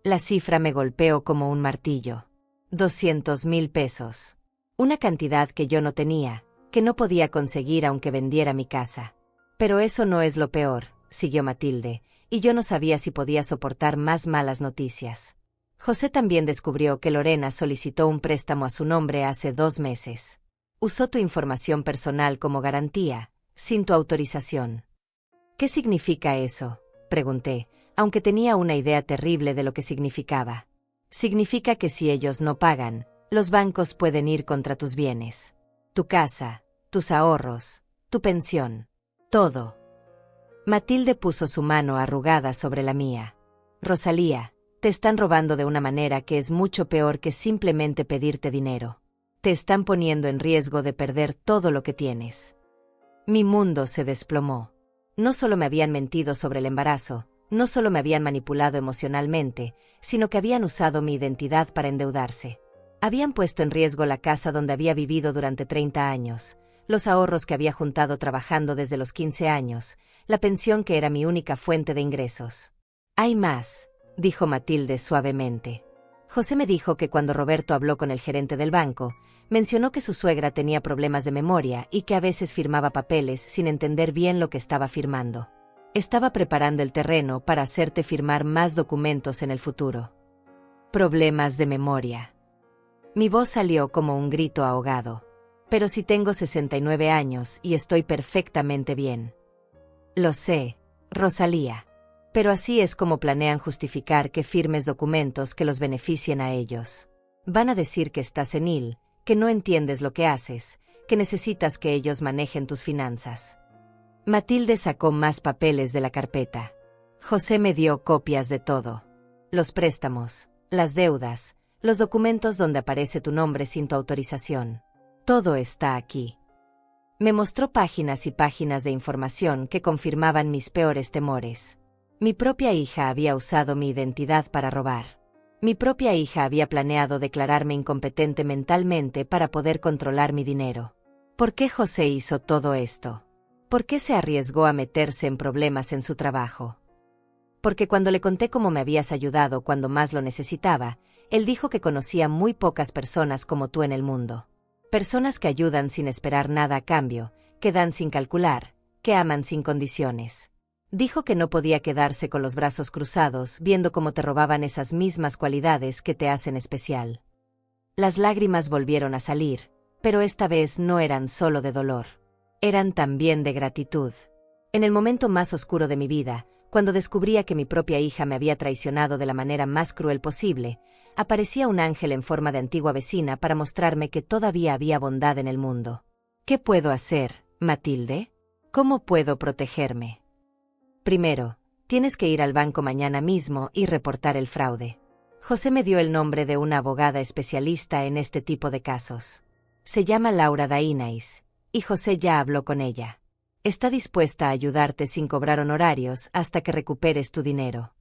La cifra me golpeó como un martillo. 200,000 pesos. Una cantidad que yo no tenía, que no podía conseguir aunque vendiera mi casa. Pero eso no es lo peor, siguió Matilde, y yo no sabía si podía soportar más malas noticias. José también descubrió que Lorena solicitó un préstamo a su nombre hace 2 meses. Usó tu información personal como garantía, sin tu autorización. ¿Qué significa eso?, pregunté, aunque tenía una idea terrible de lo que significaba. Significa que si ellos no pagan, los bancos pueden ir contra tus bienes. Tu casa, tus ahorros, tu pensión. Todo. Matilde puso su mano arrugada sobre la mía. Rosalía, te están robando de una manera que es mucho peor que simplemente pedirte dinero. Te están poniendo en riesgo de perder todo lo que tienes. Mi mundo se desplomó. No solo me habían mentido sobre el embarazo, no solo me habían manipulado emocionalmente, sino que habían usado mi identidad para endeudarse. Habían puesto en riesgo la casa donde había vivido durante 30 años, los ahorros que había juntado trabajando desde los 15 años, la pensión que era mi única fuente de ingresos. Hay más, dijo Matilde suavemente. José me dijo que cuando Roberto habló con el gerente del banco, mencionó que su suegra tenía problemas de memoria y que a veces firmaba papeles sin entender bien lo que estaba firmando. Estaba preparando el terreno para hacerte firmar más documentos en el futuro. Problemas de memoria. Mi voz salió como un grito ahogado. Pero si tengo 69 años y estoy perfectamente bien. Lo sé, Rosalía. Pero así es como planean justificar que firmes documentos que los beneficien a ellos. Van a decir que estás senil, que no entiendes lo que haces, que necesitas que ellos manejen tus finanzas. Matilde sacó más papeles de la carpeta. José me dio copias de todo. Los préstamos, las deudas, los documentos donde aparece tu nombre sin tu autorización. Todo está aquí. Me mostró páginas y páginas de información que confirmaban mis peores temores. Mi propia hija había usado mi identidad para robar. Mi propia hija había planeado declararme incompetente mentalmente para poder controlar mi dinero. ¿Por qué José hizo todo esto? ¿Por qué se arriesgó a meterse en problemas en su trabajo? Porque cuando le conté cómo me habías ayudado cuando más lo necesitaba, él dijo que conocía muy pocas personas como tú en el mundo. Personas que ayudan sin esperar nada a cambio, que dan sin calcular, que aman sin condiciones. Dijo que no podía quedarse con los brazos cruzados viendo cómo te robaban esas mismas cualidades que te hacen especial. Las lágrimas volvieron a salir, pero esta vez no eran solo de dolor. Eran también de gratitud. En el momento más oscuro de mi vida, cuando descubría que mi propia hija me había traicionado de la manera más cruel posible, aparecía un ángel en forma de antigua vecina para mostrarme que todavía había bondad en el mundo. ¿Qué puedo hacer, Matilde? ¿Cómo puedo protegerme? Primero, tienes que ir al banco mañana mismo y reportar el fraude. José me dio el nombre de una abogada especialista en este tipo de casos. Se llama Laura Dainais, y José ya habló con ella. Está dispuesta a ayudarte sin cobrar honorarios hasta que recuperes tu dinero.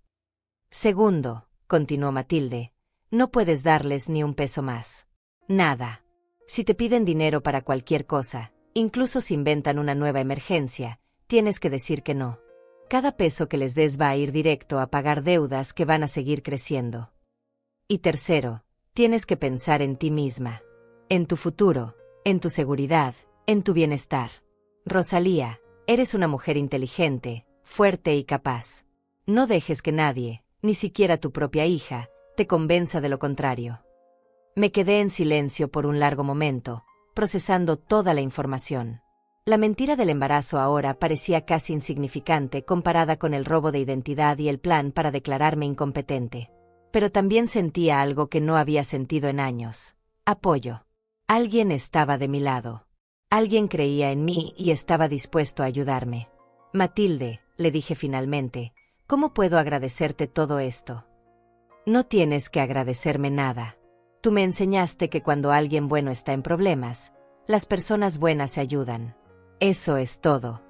Segundo, continuó Matilde, no puedes darles ni un peso más. Nada. Si te piden dinero para cualquier cosa, incluso si inventan una nueva emergencia, tienes que decir que no. Cada peso que les des va a ir directo a pagar deudas que van a seguir creciendo. Y tercero, tienes que pensar en ti misma, en tu futuro, en tu seguridad, en tu bienestar. Rosalía, eres una mujer inteligente, fuerte y capaz. No dejes que nadie, ni siquiera tu propia hija, te convenza de lo contrario. Me quedé en silencio por un largo momento, procesando toda la información. La mentira del embarazo ahora parecía casi insignificante comparada con el robo de identidad y el plan para declararme incompetente. Pero también sentía algo que no había sentido en años: apoyo. Alguien estaba de mi lado. Alguien creía en mí y estaba dispuesto a ayudarme. Matilde, le dije finalmente, ¿cómo puedo agradecerte todo esto? No tienes que agradecerme nada. Tú me enseñaste que cuando alguien bueno está en problemas, las personas buenas se ayudan. Eso es todo.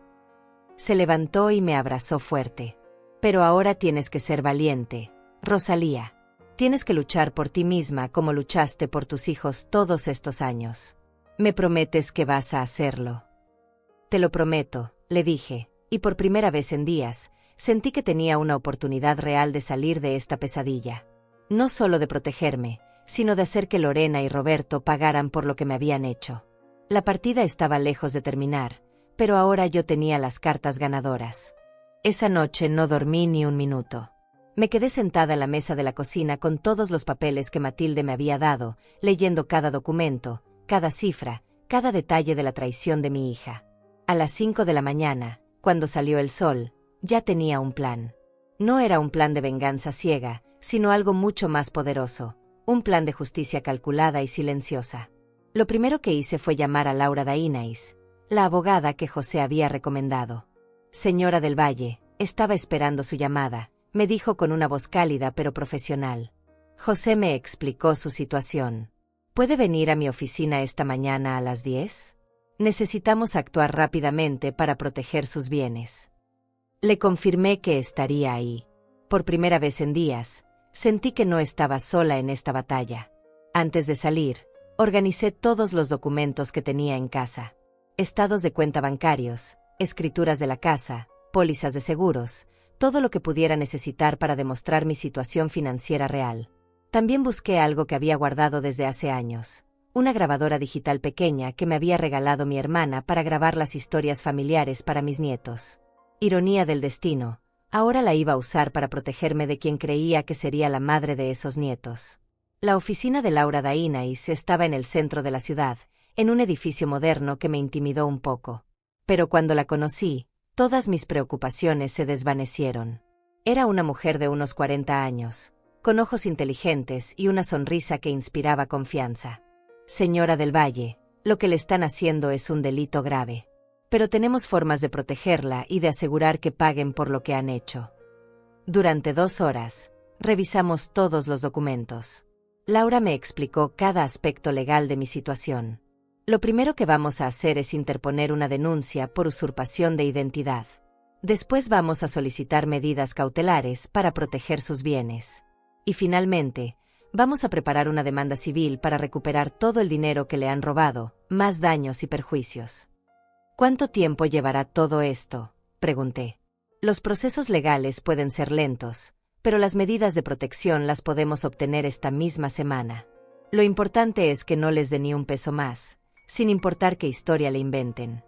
Se levantó y me abrazó fuerte. Pero ahora tienes que ser valiente, Rosalía. Tienes que luchar por ti misma como luchaste por tus hijos todos estos años. ¿Me prometes que vas a hacerlo? Te lo prometo, le dije, y por primera vez en días, sentí que tenía una oportunidad real de salir de esta pesadilla. No solo de protegerme, sino de hacer que Lorena y Roberto pagaran por lo que me habían hecho. La partida estaba lejos de terminar, pero ahora yo tenía las cartas ganadoras. Esa noche no dormí ni un minuto. Me quedé sentada en la mesa de la cocina con todos los papeles que Matilde me había dado, leyendo cada documento, cada cifra, cada detalle de la traición de mi hija. A las 5 de la mañana, cuando salió el sol, ya tenía un plan. No era un plan de venganza ciega, sino algo mucho más poderoso, un plan de justicia calculada y silenciosa. Lo primero que hice fue llamar a Laura Dainais, la abogada que José había recomendado. Señora del Valle, estaba esperando su llamada, me dijo con una voz cálida pero profesional. José me explicó su situación. ¿Puede venir a mi oficina esta mañana a las 10? Necesitamos actuar rápidamente para proteger sus bienes. Le confirmé que estaría ahí. Por primera vez en días, sentí que no estaba sola en esta batalla. Antes de salir, organicé todos los documentos que tenía en casa. Estados de cuenta bancarios, escrituras de la casa, pólizas de seguros, todo lo que pudiera necesitar para demostrar mi situación financiera real. También busqué algo que había guardado desde hace años, una grabadora digital pequeña que me había regalado mi hermana para grabar las historias familiares para mis nietos. Ironía del destino, ahora la iba a usar para protegerme de quien creía que sería la madre de esos nietos. La oficina de Laura Dainais estaba en el centro de la ciudad, en un edificio moderno que me intimidó un poco. Pero cuando la conocí, todas mis preocupaciones se desvanecieron. Era una mujer de unos 40 años, con ojos inteligentes y una sonrisa que inspiraba confianza. Señora del Valle, lo que le están haciendo es un delito grave. Pero tenemos formas de protegerla y de asegurar que paguen por lo que han hecho. Durante 2 horas, revisamos todos los documentos. Laura me explicó cada aspecto legal de mi situación. Lo primero que vamos a hacer es interponer una denuncia por usurpación de identidad. Después vamos a solicitar medidas cautelares para proteger sus bienes. Y finalmente, vamos a preparar una demanda civil para recuperar todo el dinero que le han robado, más daños y perjuicios. ¿Cuánto tiempo llevará todo esto?, pregunté. Los procesos legales pueden ser lentos, pero las medidas de protección las podemos obtener esta misma semana. Lo importante es que no les dé ni un peso más, sin importar qué historia le inventen.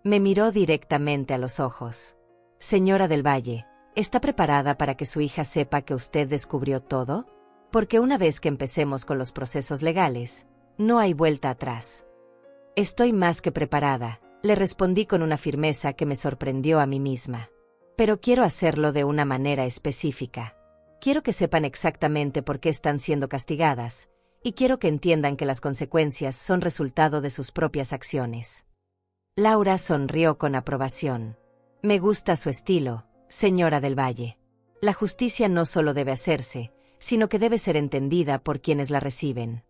Me miró directamente a los ojos. Señora del Valle, ¿está preparada para que su hija sepa que usted descubrió todo? Porque una vez que empecemos con los procesos legales, no hay vuelta atrás. Estoy más que preparada, le respondí con una firmeza que me sorprendió a mí misma. Pero quiero hacerlo de una manera específica. Quiero que sepan exactamente por qué están siendo castigadas, y quiero que entiendan que las consecuencias son resultado de sus propias acciones. Laura sonrió con aprobación. Me gusta su estilo, señora del Valle. La justicia no solo debe hacerse, sino que debe ser entendida por quienes la reciben.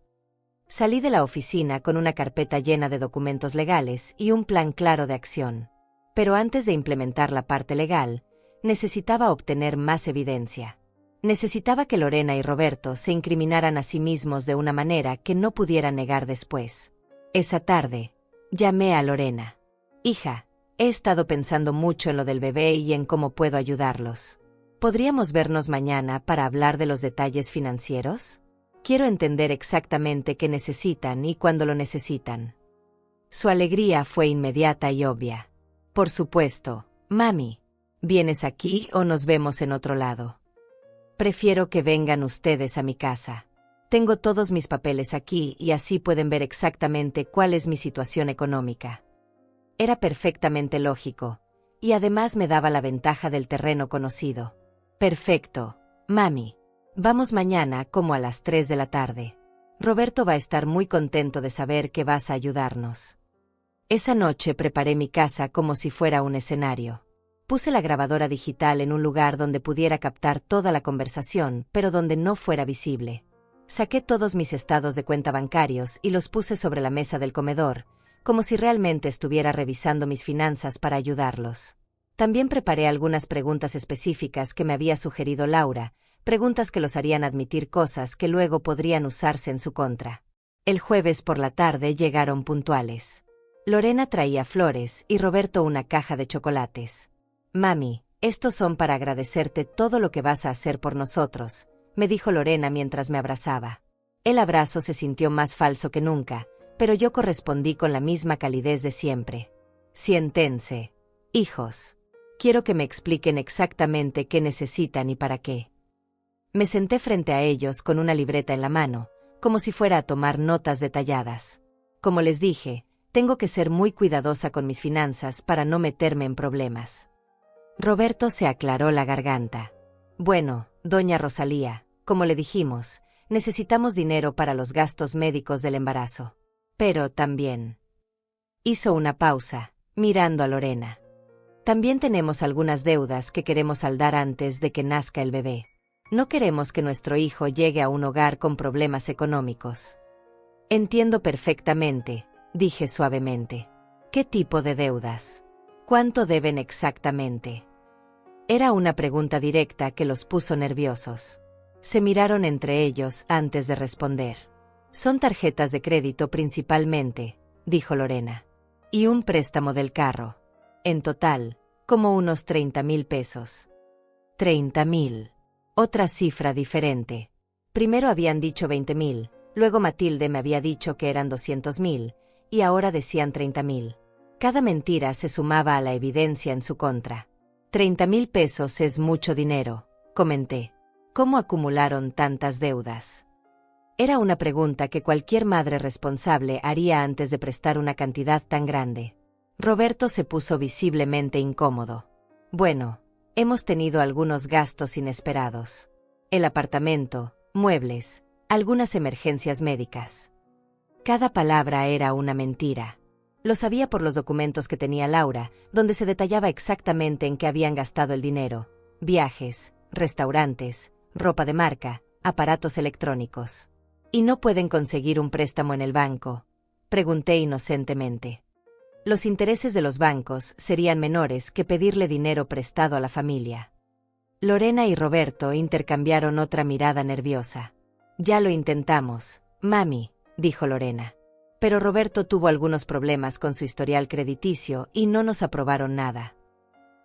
Salí de la oficina con una carpeta llena de documentos legales y un plan claro de acción. Pero antes de implementar la parte legal, necesitaba obtener más evidencia. Necesitaba que Lorena y Roberto se incriminaran a sí mismos de una manera que no pudieran negar después. Esa tarde, llamé a Lorena. Hija, he estado pensando mucho en lo del bebé y en cómo puedo ayudarlos. ¿Podríamos vernos mañana para hablar de los detalles financieros? Quiero entender exactamente qué necesitan y cuándo lo necesitan. Su alegría fue inmediata y obvia. Por supuesto, mami. ¿Vienes aquí o nos vemos en otro lado? Prefiero que vengan ustedes a mi casa. Tengo todos mis papeles aquí y así pueden ver exactamente cuál es mi situación económica. Era perfectamente lógico, y además me daba la ventaja del terreno conocido. Perfecto, mami. Vamos mañana como a las 3 de la tarde. Roberto va a estar muy contento de saber que vas a ayudarnos. Esa noche preparé mi casa como si fuera un escenario. Puse la grabadora digital en un lugar donde pudiera captar toda la conversación, pero donde no fuera visible. Saqué todos mis estados de cuenta bancarios y los puse sobre la mesa del comedor, como si realmente estuviera revisando mis finanzas para ayudarlos. También preparé algunas preguntas específicas que me había sugerido Laura, preguntas que los harían admitir cosas que luego podrían usarse en su contra. El jueves por la tarde llegaron puntuales. Lorena traía flores y Roberto una caja de chocolates. Mami, estos son para agradecerte todo lo que vas a hacer por nosotros, me dijo Lorena mientras me abrazaba. El abrazo se sintió más falso que nunca, pero yo correspondí con la misma calidez de siempre. Siéntense, hijos. Quiero que me expliquen exactamente qué necesitan y para qué. Me senté frente a ellos con una libreta en la mano, como si fuera a tomar notas detalladas. Como les dije, tengo que ser muy cuidadosa con mis finanzas para no meterme en problemas. Roberto se aclaró la garganta. Bueno, doña Rosalía, como le dijimos, necesitamos dinero para los gastos médicos del embarazo. Pero también... Hizo una pausa, mirando a Lorena. También tenemos algunas deudas que queremos saldar antes de que nazca el bebé. No queremos que nuestro hijo llegue a un hogar con problemas económicos. Entiendo perfectamente, dije suavemente. ¿Qué tipo de deudas? ¿Cuánto deben exactamente? Era una pregunta directa que los puso nerviosos. Se miraron entre ellos antes de responder. Son tarjetas de crédito principalmente, dijo Lorena. Y un préstamo del carro. En total, como unos 30,000 pesos. 30,000. Otra cifra diferente. Primero habían dicho 20,000, luego Matilde me había dicho que eran 200,000, y ahora decían 30,000. Cada mentira se sumaba a la evidencia en su contra. 30,000 pesos es mucho dinero, comenté. ¿Cómo acumularon tantas deudas? Era una pregunta que cualquier madre responsable haría antes de prestar una cantidad tan grande. Roberto se puso visiblemente incómodo. Bueno, hemos tenido algunos gastos inesperados. El apartamento, muebles, algunas emergencias médicas. Cada palabra era una mentira. Lo sabía por los documentos que tenía Laura, donde se detallaba exactamente en qué habían gastado el dinero: viajes, restaurantes, ropa de marca, aparatos electrónicos. ¿Y no pueden conseguir un préstamo en el banco?, pregunté inocentemente. Los intereses de los bancos serían menores que pedirle dinero prestado a la familia. Lorena y Roberto intercambiaron otra mirada nerviosa. Ya lo intentamos, mami, dijo Lorena. Pero Roberto tuvo algunos problemas con su historial crediticio y no nos aprobaron nada.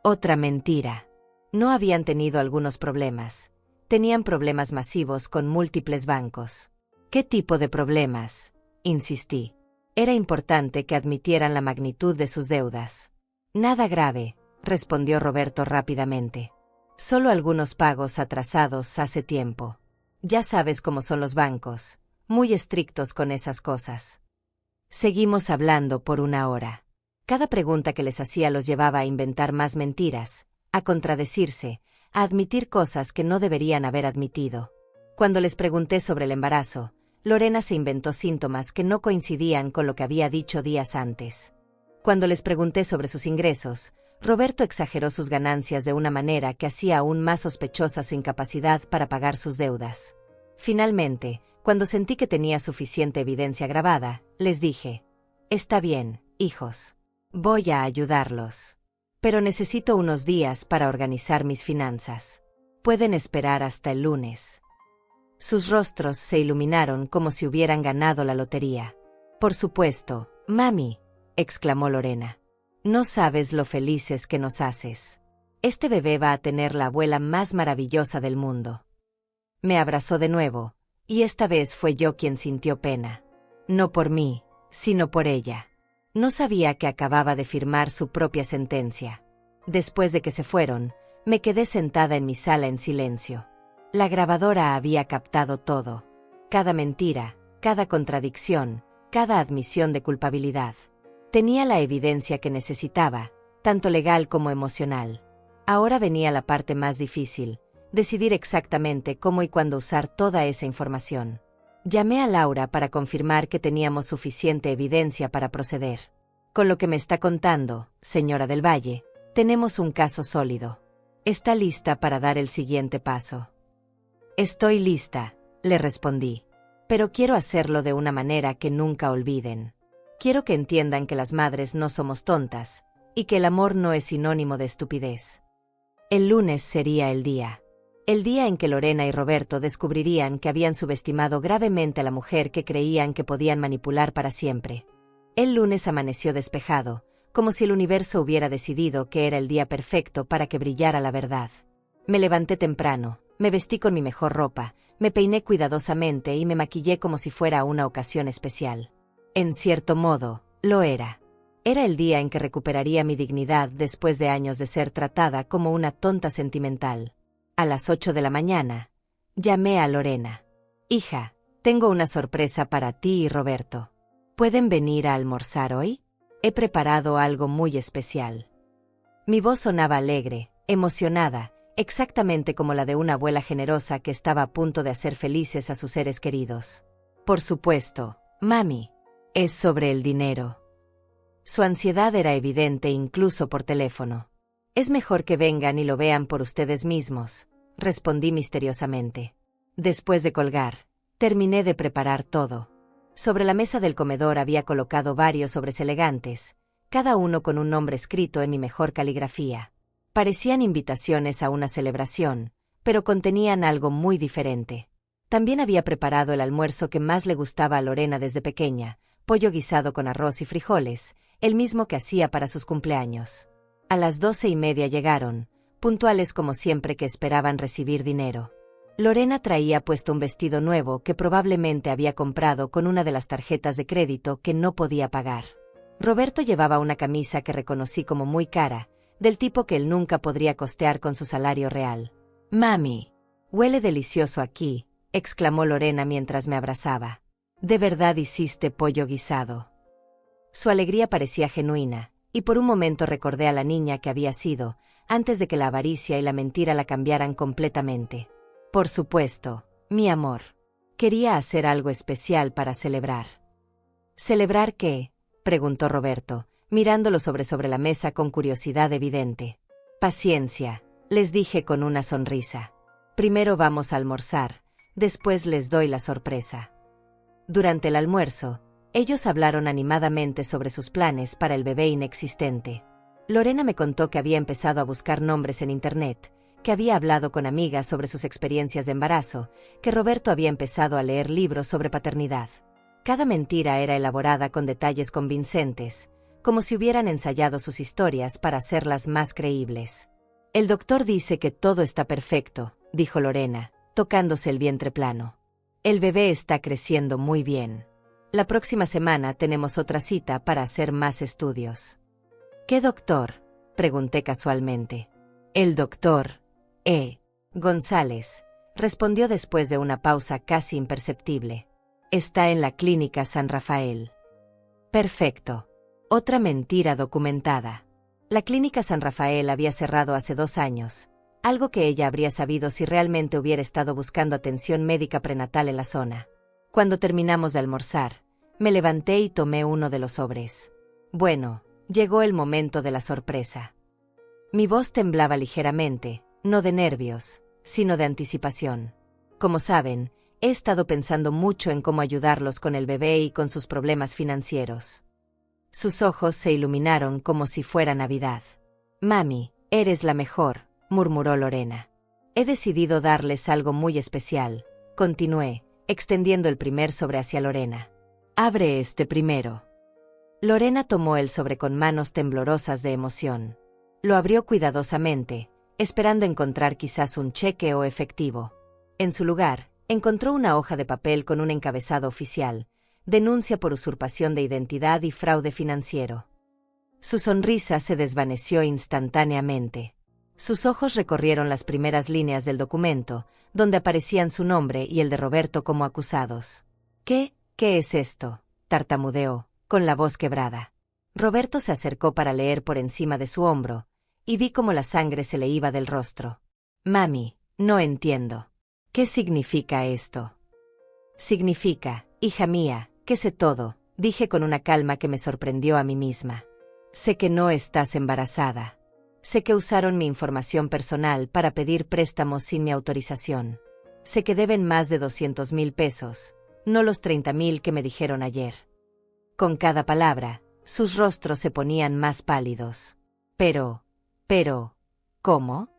Otra mentira. No habían tenido algunos problemas. Tenían problemas masivos con múltiples bancos. ¿Qué tipo de problemas?, insistí. Era importante que admitieran la magnitud de sus deudas. Nada grave, respondió Roberto rápidamente. Solo algunos pagos atrasados hace tiempo. Ya sabes cómo son los bancos, muy estrictos con esas cosas. Seguimos hablando por 1 hora. Cada pregunta que les hacía los llevaba a inventar más mentiras, a contradecirse, a admitir cosas que no deberían haber admitido. Cuando les pregunté sobre el embarazo, Lorena se inventó síntomas que no coincidían con lo que había dicho días antes. Cuando les pregunté sobre sus ingresos, Roberto exageró sus ganancias de una manera que hacía aún más sospechosa su incapacidad para pagar sus deudas. Finalmente, cuando sentí que tenía suficiente evidencia grabada, les dije: «Está bien, hijos. Voy a ayudarlos. Pero necesito unos días para organizar mis finanzas. Pueden esperar hasta el lunes». Sus rostros se iluminaron como si hubieran ganado la lotería. «Por supuesto, mami», exclamó Lorena. «No sabes lo felices que nos haces. Este bebé va a tener la abuela más maravillosa del mundo». Me abrazó de nuevo, y esta vez fue yo quien sintió pena. No por mí, sino por ella. No sabía que acababa de firmar su propia sentencia. Después de que se fueron, me quedé sentada en mi sala en silencio. La grabadora había captado todo. Cada mentira, cada contradicción, cada admisión de culpabilidad. Tenía la evidencia que necesitaba, tanto legal como emocional. Ahora venía la parte más difícil: decidir exactamente cómo y cuándo usar toda esa información. Llamé a Laura para confirmar que teníamos suficiente evidencia para proceder. «Con lo que me está contando, señora del Valle, tenemos un caso sólido. ¿Está lista para dar el siguiente paso?» «Estoy lista», le respondí. «Pero quiero hacerlo de una manera que nunca olviden. Quiero que entiendan que las madres no somos tontas, y que el amor no es sinónimo de estupidez». El lunes sería el día. El día en que Lorena y Roberto descubrirían que habían subestimado gravemente a la mujer que creían que podían manipular para siempre. El lunes amaneció despejado, como si el universo hubiera decidido que era el día perfecto para que brillara la verdad. Me levanté temprano, me vestí con mi mejor ropa, me peiné cuidadosamente y me maquillé como si fuera una ocasión especial. En cierto modo, lo era. Era el día en que recuperaría mi dignidad después de años de ser tratada como una tonta sentimental. A las 8 de la mañana, llamé a Lorena. «Hija, tengo una sorpresa para ti y Roberto. ¿Pueden venir a almorzar hoy? He preparado algo muy especial». Mi voz sonaba alegre, emocionada, exactamente como la de una abuela generosa que estaba a punto de hacer felices a sus seres queridos. «Por supuesto, mami. Es sobre el dinero». Su ansiedad era evidente incluso por teléfono. «Es mejor que vengan y lo vean por ustedes mismos», respondí misteriosamente. Después de colgar, terminé de preparar todo. Sobre la mesa del comedor había colocado varios sobres elegantes, cada uno con un nombre escrito en mi mejor caligrafía. Parecían invitaciones a una celebración, pero contenían algo muy diferente. También había preparado el almuerzo que más le gustaba a Lorena desde pequeña: pollo guisado con arroz y frijoles, el mismo que hacía para sus cumpleaños. A las 12:30 llegaron, puntuales como siempre que esperaban recibir dinero. Lorena traía puesto un vestido nuevo que probablemente había comprado con una de las tarjetas de crédito que no podía pagar. Roberto llevaba una camisa que reconocí como muy cara, del tipo que él nunca podría costear con su salario real. «Mami, huele delicioso aquí», exclamó Lorena mientras me abrazaba. «¿De verdad hiciste pollo guisado?» Su alegría parecía genuina, y por un momento recordé a la niña que había sido, antes de que la avaricia y la mentira la cambiaran completamente. «Por supuesto, mi amor. Quería hacer algo especial para celebrar». «¿Celebrar qué?», preguntó Roberto, mirándolo sobre la mesa con curiosidad evidente. «Paciencia», les dije con una sonrisa. «Primero vamos a almorzar, después les doy la sorpresa». Durante el almuerzo, ellos hablaron animadamente sobre sus planes para el bebé inexistente. Lorena me contó que había empezado a buscar nombres en Internet, que había hablado con amigas sobre sus experiencias de embarazo, que Roberto había empezado a leer libros sobre paternidad. Cada mentira era elaborada con detalles convincentes, como si hubieran ensayado sus historias para hacerlas más creíbles. «El doctor dice que todo está perfecto», dijo Lorena, tocándose el vientre plano. «El bebé está creciendo muy bien. La próxima semana tenemos otra cita para hacer más estudios». ¿Qué doctor?, pregunté casualmente. El doctor González, respondió después de una pausa casi imperceptible. Está en la clínica San Rafael. Perfecto. Otra mentira documentada. La clínica San Rafael había cerrado hace 2 años, algo que ella habría sabido si realmente hubiera estado buscando atención médica prenatal en la zona. Cuando terminamos de almorzar, me levanté y tomé uno de los sobres. Bueno, llegó el momento de la sorpresa. Mi voz temblaba ligeramente, no de nervios, sino de anticipación. Como saben, he estado pensando mucho en cómo ayudarlos con el bebé y con sus problemas financieros. Sus ojos se iluminaron como si fuera Navidad. Mami, eres la mejor, murmuró Lorena. He decidido darles algo muy especial, continué, extendiendo el primer sobre hacia Lorena. Abre este primero. Lorena tomó el sobre con manos temblorosas de emoción. Lo abrió cuidadosamente, esperando encontrar quizás un cheque o efectivo. En su lugar, encontró una hoja de papel con un encabezado oficial: denuncia por usurpación de identidad y fraude financiero. Su sonrisa se desvaneció instantáneamente. Sus ojos recorrieron las primeras líneas del documento, donde aparecían su nombre y el de Roberto como acusados. ¿Qué es esto?, tartamudeó, con la voz quebrada. Roberto se acercó para leer por encima de su hombro, y vi cómo la sangre se le iba del rostro. Mami, no entiendo. ¿Qué significa esto? Significa, hija mía, que sé todo, dije con una calma que me sorprendió a mí misma. Sé que no estás embarazada. Sé que usaron mi información personal para pedir préstamos sin mi autorización. Sé que deben más de 200,000 pesos, no los 30,000 que me dijeron ayer. Con cada palabra, sus rostros se ponían más pálidos. Pero, ¿cómo?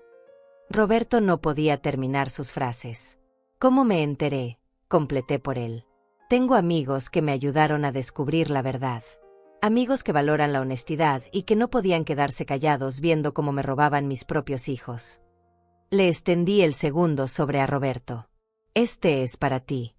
Roberto no podía terminar sus frases. ¿Cómo me enteré?, completé por él. Tengo amigos que me ayudaron a descubrir la verdad. Amigos que valoran la honestidad y que no podían quedarse callados viendo cómo me robaban mis propios hijos. Le extendí el segundo sobre a Roberto. Este es para ti.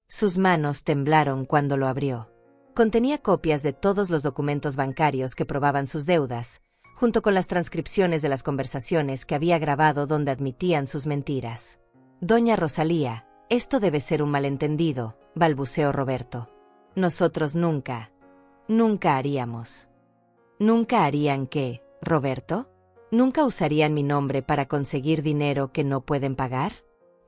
Sus manos temblaron cuando lo abrió. Contenía copias de todos los documentos bancarios que probaban sus deudas, junto con las transcripciones de las conversaciones que había grabado donde admitían sus mentiras. Doña Rosalía, esto debe ser un malentendido, balbuceó Roberto. Nosotros nunca haríamos. ¿Nunca harían qué, Roberto? ¿Nunca usarían mi nombre para conseguir dinero que no pueden pagar?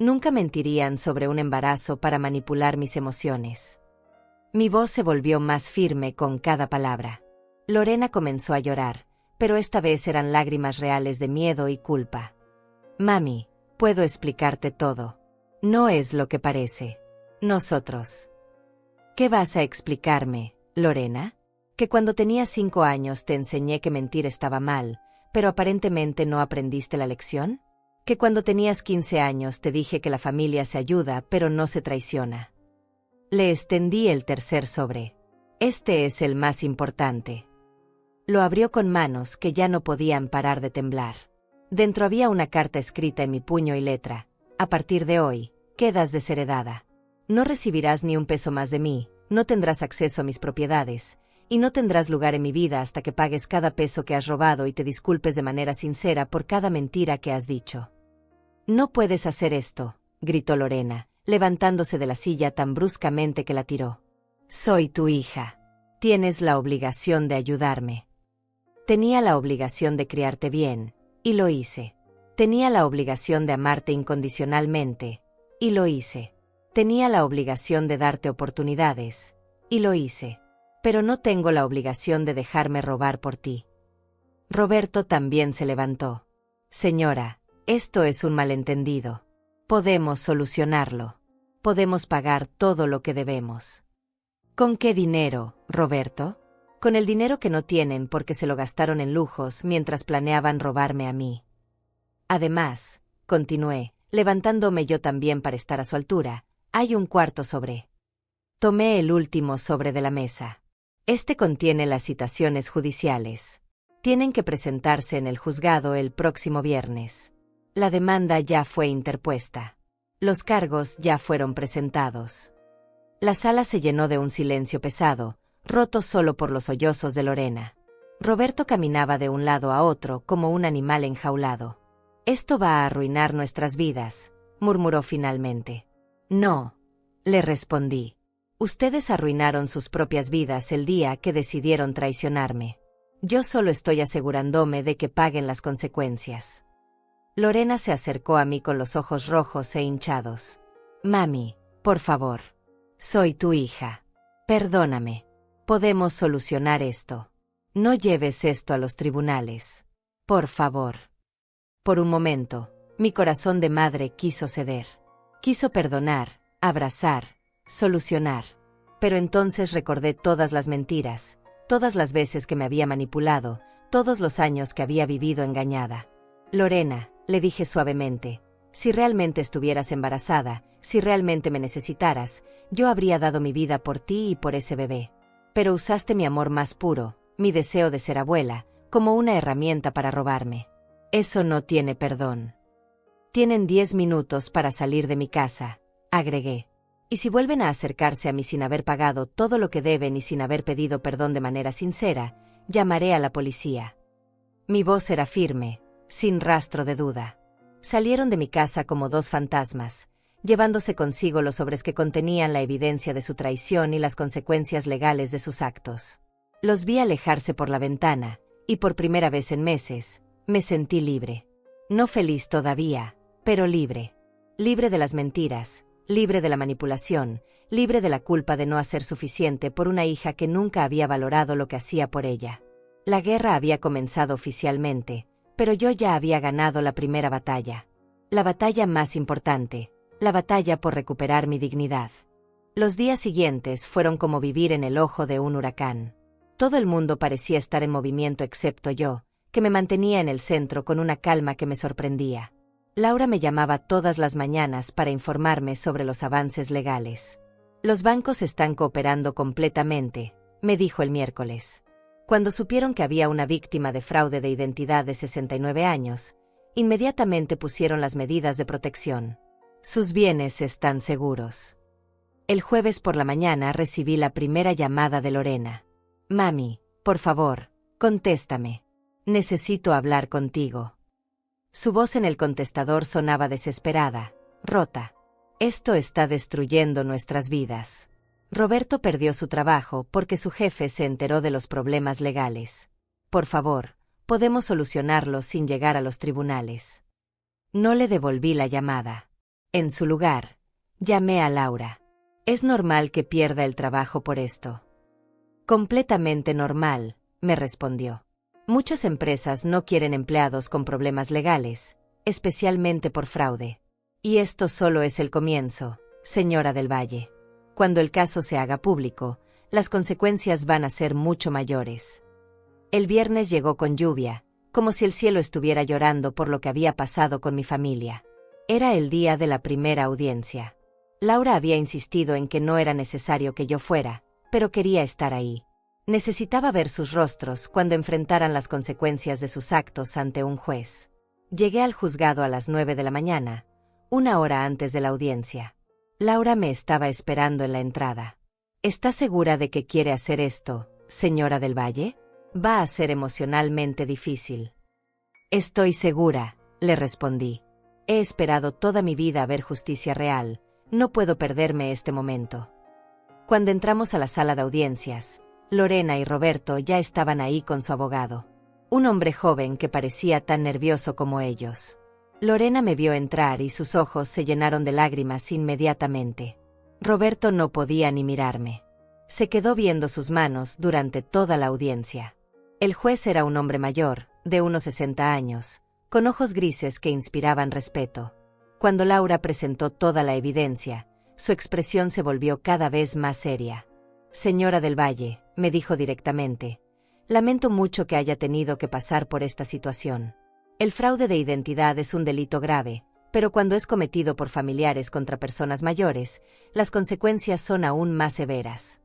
¿Nunca mentirían sobre un embarazo para manipular mis emociones? Mi voz se volvió más firme con cada palabra. Lorena comenzó a llorar, pero esta vez eran lágrimas reales de miedo y culpa. Mami, puedo explicarte todo. No es lo que parece. Nosotros. ¿Qué vas a explicarme, Lorena? Que cuando tenías 5 años te enseñé que mentir estaba mal, pero aparentemente no aprendiste la lección. Que cuando tenías 15 años te dije que la familia se ayuda pero no se traiciona. Le extendí el tercer sobre. Este es el más importante. Lo abrió con manos que ya no podían parar de temblar. Dentro había una carta escrita en mi puño y letra. A partir de hoy, quedas desheredada. No recibirás ni un peso más de mí, no tendrás acceso a mis propiedades, y no tendrás lugar en mi vida hasta que pagues cada peso que has robado y te disculpes de manera sincera por cada mentira que has dicho. No puedes hacer esto, gritó Lorena, levantándose de la silla tan bruscamente que la tiró. Soy tu hija. Tienes la obligación de ayudarme. Tenía la obligación de criarte bien, y lo hice. Tenía la obligación de amarte incondicionalmente, y lo hice. Tenía la obligación de darte oportunidades, y lo hice. Pero no tengo la obligación de dejarme robar por ti. Roberto también se levantó. Señora, esto es un malentendido. Podemos solucionarlo. Podemos pagar todo lo que debemos. ¿Con qué dinero, Roberto? Con el dinero que no tienen porque se lo gastaron en lujos mientras planeaban robarme a mí. Además, continué, levantándome yo también para estar a su altura, hay un cuarto sobre. Tomé el último sobre de la mesa. Este contiene las citaciones judiciales. Tienen que presentarse en el juzgado el próximo viernes. La demanda ya fue interpuesta. Los cargos ya fueron presentados. La sala se llenó de un silencio pesado, roto solo por los sollozos de Lorena. Roberto caminaba de un lado a otro como un animal enjaulado. «Esto va a arruinar nuestras vidas», murmuró finalmente. «No», le respondí. «Ustedes arruinaron sus propias vidas el día que decidieron traicionarme. Yo solo estoy asegurándome de que paguen las consecuencias». Lorena se acercó a mí con los ojos rojos e hinchados. «Mami, por favor. Soy tu hija. Perdóname. Podemos solucionar esto. No lleves esto a los tribunales. Por favor». Por un momento, mi corazón de madre quiso ceder. Quiso perdonar, abrazar, solucionar. Pero entonces recordé todas las mentiras, todas las veces que me había manipulado, todos los años que había vivido engañada. «Lorena», le dije suavemente, «si realmente estuvieras embarazada, si realmente me necesitaras, yo habría dado mi vida por ti y por ese bebé. Pero usaste mi amor más puro, mi deseo de ser abuela, como una herramienta para robarme. Eso no tiene perdón». «Tienen 10 minutos para salir de mi casa», agregué. «Y si vuelven a acercarse a mí sin haber pagado todo lo que deben y sin haber pedido perdón de manera sincera, llamaré a la policía». Mi voz era firme, sin rastro de duda. Salieron de mi casa como dos fantasmas, llevándose consigo los sobres que contenían la evidencia de su traición y las consecuencias legales de sus actos. Los vi alejarse por la ventana, y por primera vez en meses, me sentí libre. No feliz todavía, pero libre. Libre de las mentiras, libre de la manipulación, libre de la culpa de no hacer suficiente por una hija que nunca había valorado lo que hacía por ella. La guerra había comenzado oficialmente, pero yo ya había ganado la primera batalla. La batalla más importante, la batalla por recuperar mi dignidad. Los días siguientes fueron como vivir en el ojo de un huracán. Todo el mundo parecía estar en movimiento excepto yo, que me mantenía en el centro con una calma que me sorprendía. Laura me llamaba todas las mañanas para informarme sobre los avances legales. «Los bancos están cooperando completamente», me dijo el miércoles. Cuando supieron que había una víctima de fraude de identidad de 69 años, inmediatamente pusieron las medidas de protección. Sus bienes están seguros. El jueves por la mañana recibí la primera llamada de Lorena. «Mami, por favor, contéstame. Necesito hablar contigo». Su voz en el contestador sonaba desesperada, rota. «Esto está destruyendo nuestras vidas. Roberto perdió su trabajo porque su jefe se enteró de los problemas legales. Por favor, podemos solucionarlos sin llegar a los tribunales». No le devolví la llamada. En su lugar, llamé a Laura. «¿Es normal que pierda el trabajo por esto?» «Completamente normal», me respondió. «Muchas empresas no quieren empleados con problemas legales, especialmente por fraude. Y esto solo es el comienzo, señora del Valle. Cuando el caso se haga público, las consecuencias van a ser mucho mayores». El viernes llegó con lluvia, como si el cielo estuviera llorando por lo que había pasado con mi familia. Era el día de la primera audiencia. Laura había insistido en que no era necesario que yo fuera, pero quería estar ahí. Necesitaba ver sus rostros cuando enfrentaran las consecuencias de sus actos ante un juez. Llegué al juzgado a las 9 de la mañana, una hora antes de la audiencia. Laura me estaba esperando en la entrada. «¿Está segura de que quiere hacer esto, señora del Valle? Va a ser emocionalmente difícil». «Estoy segura», le respondí. «He esperado toda mi vida a ver justicia real. No puedo perderme este momento». Cuando entramos a la sala de audiencias, Lorena y Roberto ya estaban ahí con su abogado. Un hombre joven que parecía tan nervioso como ellos. Lorena me vio entrar y sus ojos se llenaron de lágrimas inmediatamente. Roberto no podía ni mirarme. Se quedó viendo sus manos durante toda la audiencia. El juez era un hombre mayor, de unos 60 años, con ojos grises que inspiraban respeto. Cuando Laura presentó toda la evidencia, su expresión se volvió cada vez más seria. «Señora del Valle», me dijo directamente, «lamento mucho que haya tenido que pasar por esta situación. El fraude de identidad es un delito grave, pero cuando es cometido por familiares contra personas mayores, las consecuencias son aún más severas».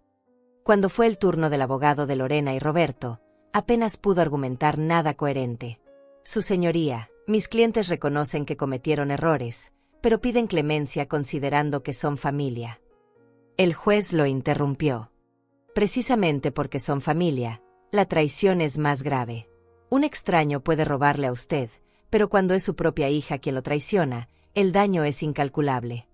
Cuando fue el turno del abogado de Lorena y Roberto, apenas pudo argumentar nada coherente. «Su señoría, mis clientes reconocen que cometieron errores, pero piden clemencia considerando que son familia». El juez lo interrumpió. «Precisamente porque son familia, La traición es más grave. Un extraño puede robarle a usted, pero cuando es su propia hija quien lo traiciona, el daño es incalculable.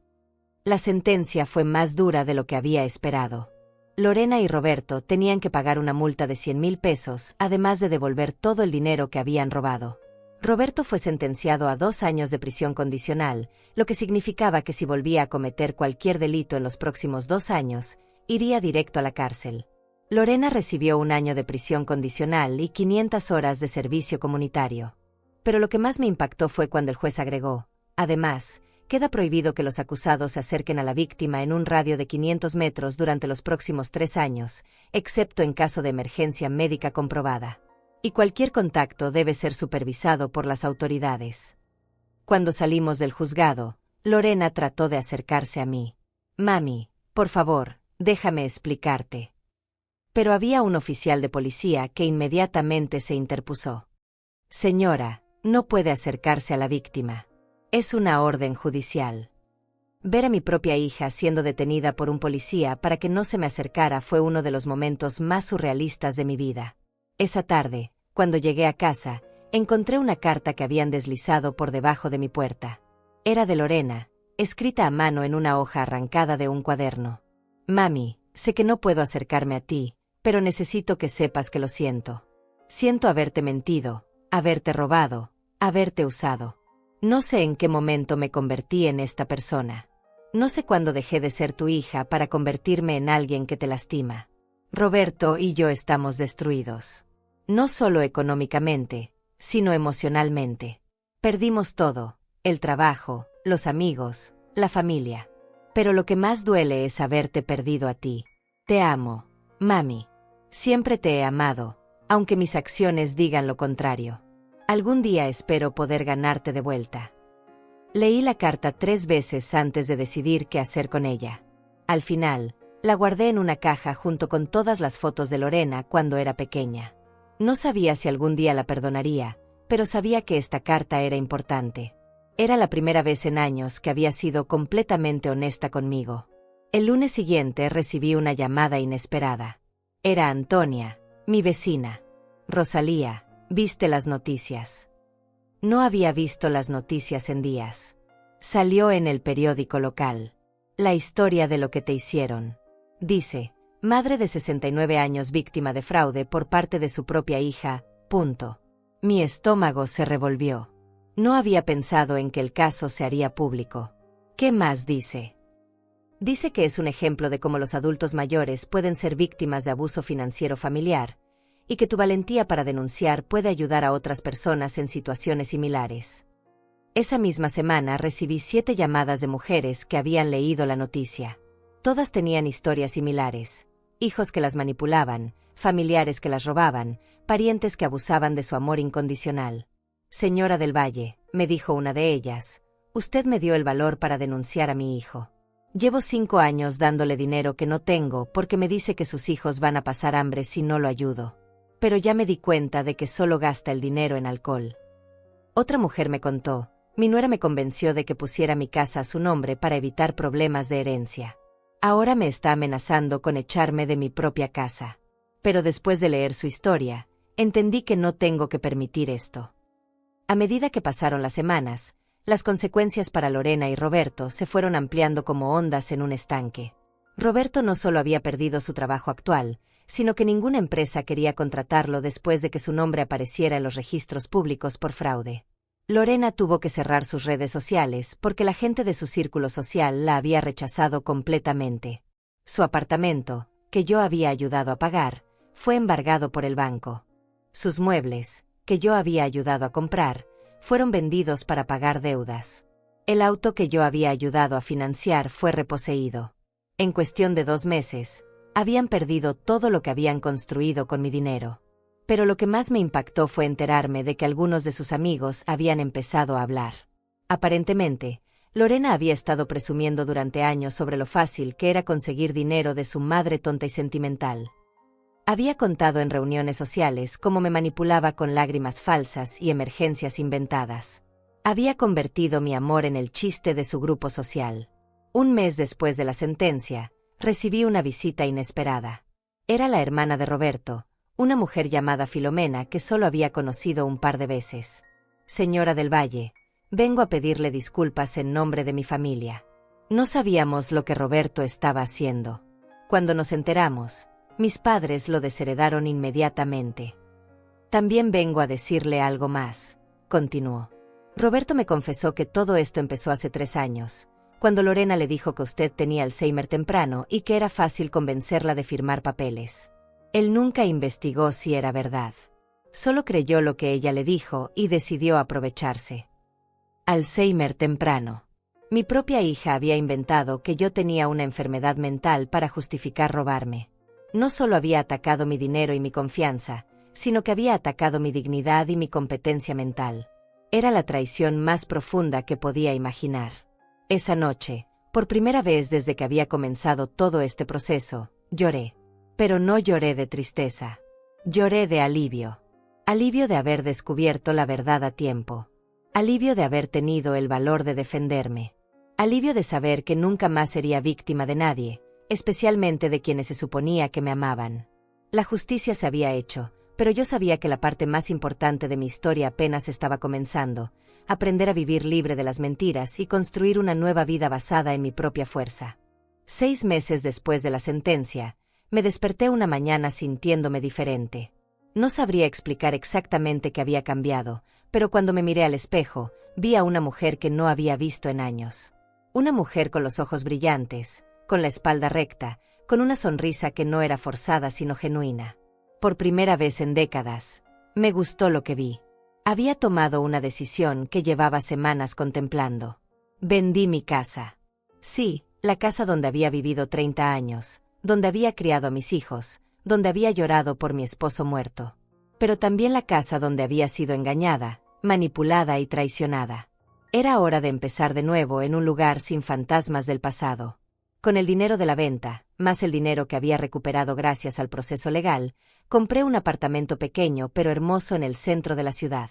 La sentencia fue más dura de lo que había esperado. Lorena y Roberto tenían que pagar una multa de 100,000 pesos, además de devolver todo el dinero que habían robado. Roberto fue sentenciado a 2 años de prisión condicional, lo que significaba que si volvía a cometer cualquier delito en los próximos 2 años, iría directo a la cárcel. Lorena recibió 1 año de prisión condicional y 500 horas de servicio comunitario. Pero lo que más me impactó fue cuando el juez agregó: además, queda prohibido que los acusados se acerquen a la víctima en un radio de 500 metros durante los próximos 3 años, excepto en caso de emergencia médica comprobada. Y cualquier contacto debe ser supervisado por las autoridades. Cuando salimos del juzgado, Lorena trató de acercarse a mí. «Mami, por favor, déjame explicarte». Pero había un oficial de policía que inmediatamente se interpuso. «Señora, no puede acercarse a la víctima. Es una orden judicial». Ver a mi propia hija siendo detenida por un policía para que no se me acercara fue uno de los momentos más surrealistas de mi vida. Esa tarde, cuando llegué a casa, encontré una carta que habían deslizado por debajo de mi puerta. Era de Lorena, escrita a mano en una hoja arrancada de un cuaderno. «Mami, sé que no puedo acercarme a ti, pero necesito que sepas que lo siento. Siento haberte mentido, haberte robado, haberte usado. No sé en qué momento me convertí en esta persona. No sé cuándo dejé de ser tu hija para convertirme en alguien que te lastima. Roberto y yo estamos destruidos. No solo económicamente, sino emocionalmente. Perdimos todo, el trabajo, los amigos, la familia. Pero lo que más duele es haberte perdido a ti. Te amo, mami. Siempre te he amado, aunque mis acciones digan lo contrario. Algún día espero poder ganarte de vuelta». Leí la carta 3 veces antes de decidir qué hacer con ella. Al final, la guardé en una caja junto con todas las fotos de Lorena cuando era pequeña. No sabía si algún día la perdonaría, pero sabía que esta carta era importante. Era la primera vez en años que había sido completamente honesta conmigo. El lunes siguiente recibí una llamada inesperada. Era Antonia, mi vecina. «Rosalía, ¿viste las noticias?» No había visto las noticias en días. Salió en el periódico local. La historia de lo que te hicieron. Dice: madre de 69 años víctima de fraude por parte de su propia hija. Mi estómago se revolvió. No había pensado en que el caso se haría público. ¿Qué más dice? Dice que es un ejemplo de cómo los adultos mayores pueden ser víctimas de abuso financiero familiar, y que tu valentía para denunciar puede ayudar a otras personas en situaciones similares. Esa misma semana recibí 7 llamadas de mujeres que habían leído la noticia. Todas tenían historias similares: hijos que las manipulaban, familiares que las robaban, parientes que abusaban de su amor incondicional. «Señora del Valle», me dijo una de ellas, «usted me dio el valor para denunciar a mi hijo. Llevo 5 años dándole dinero que no tengo porque me dice que sus hijos van a pasar hambre si no lo ayudo. Pero ya me di cuenta de que solo gasta el dinero en alcohol». Otra mujer me contó: mi nuera me convenció de que pusiera mi casa a su nombre para evitar problemas de herencia. Ahora me está amenazando con echarme de mi propia casa. Pero después de leer su historia, entendí que no tengo que permitir esto. A medida que pasaron las semanas, las consecuencias para Lorena y Roberto se fueron ampliando como ondas en un estanque. Roberto no solo había perdido su trabajo actual, sino que ninguna empresa quería contratarlo después de que su nombre apareciera en los registros públicos por fraude. Lorena tuvo que cerrar sus redes sociales porque la gente de su círculo social la había rechazado completamente. Su apartamento, que yo había ayudado a pagar, fue embargado por el banco. Sus muebles, que yo había ayudado a comprar, fueron vendidos para pagar deudas. El auto que yo había ayudado a financiar fue reposeído. En cuestión de 2 meses, habían perdido todo lo que habían construido con mi dinero. Pero lo que más me impactó fue enterarme de que algunos de sus amigos habían empezado a hablar. Aparentemente, Lorena había estado presumiendo durante años sobre lo fácil que era conseguir dinero de su madre tonta y sentimental. Había contado en reuniones sociales cómo me manipulaba con lágrimas falsas y emergencias inventadas. Había convertido mi amor en el chiste de su grupo social. 1 mes después de la sentencia, recibí una visita inesperada. Era la hermana de Roberto, una mujer llamada Filomena que solo había conocido un par de veces. Señora del Valle, vengo a pedirle disculpas en nombre de mi familia. No sabíamos lo que Roberto estaba haciendo. Cuando nos enteramos, mis padres lo desheredaron inmediatamente. También vengo a decirle algo más, continuó. Roberto me confesó que todo esto empezó hace 3 años, cuando Lorena le dijo que usted tenía Alzheimer temprano y que era fácil convencerla de firmar papeles. Él nunca investigó si era verdad. Solo creyó lo que ella le dijo y decidió aprovecharse. Alzheimer temprano. Mi propia hija había inventado que yo tenía una enfermedad mental para justificar robarme. No solo había atacado mi dinero y mi confianza, sino que había atacado mi dignidad y mi competencia mental. Era la traición más profunda que podía imaginar. Esa noche, por primera vez desde que había comenzado todo este proceso, lloré. Pero no lloré de tristeza. Lloré de alivio. Alivio de haber descubierto la verdad a tiempo. Alivio de haber tenido el valor de defenderme. Alivio de saber que nunca más sería víctima de nadie, especialmente de quienes se suponía que me amaban. La justicia se había hecho, pero yo sabía que la parte más importante de mi historia apenas estaba comenzando: aprender a vivir libre de las mentiras y construir una nueva vida basada en mi propia fuerza. 6 meses después de la sentencia, me desperté una mañana sintiéndome diferente. No sabría explicar exactamente qué había cambiado, pero cuando me miré al espejo, vi a una mujer que no había visto en años. Una mujer con los ojos brillantes, con la espalda recta, con una sonrisa que no era forzada sino genuina. Por primera vez en décadas, me gustó lo que vi. Había tomado una decisión que llevaba semanas contemplando. Vendí mi casa. Sí, la casa donde había vivido 30 años, donde había criado a mis hijos, donde había llorado por mi esposo muerto. Pero también la casa donde había sido engañada, manipulada y traicionada. Era hora de empezar de nuevo en un lugar sin fantasmas del pasado. Con el dinero de la venta, más el dinero que había recuperado gracias al proceso legal, compré un apartamento pequeño pero hermoso en el centro de la ciudad.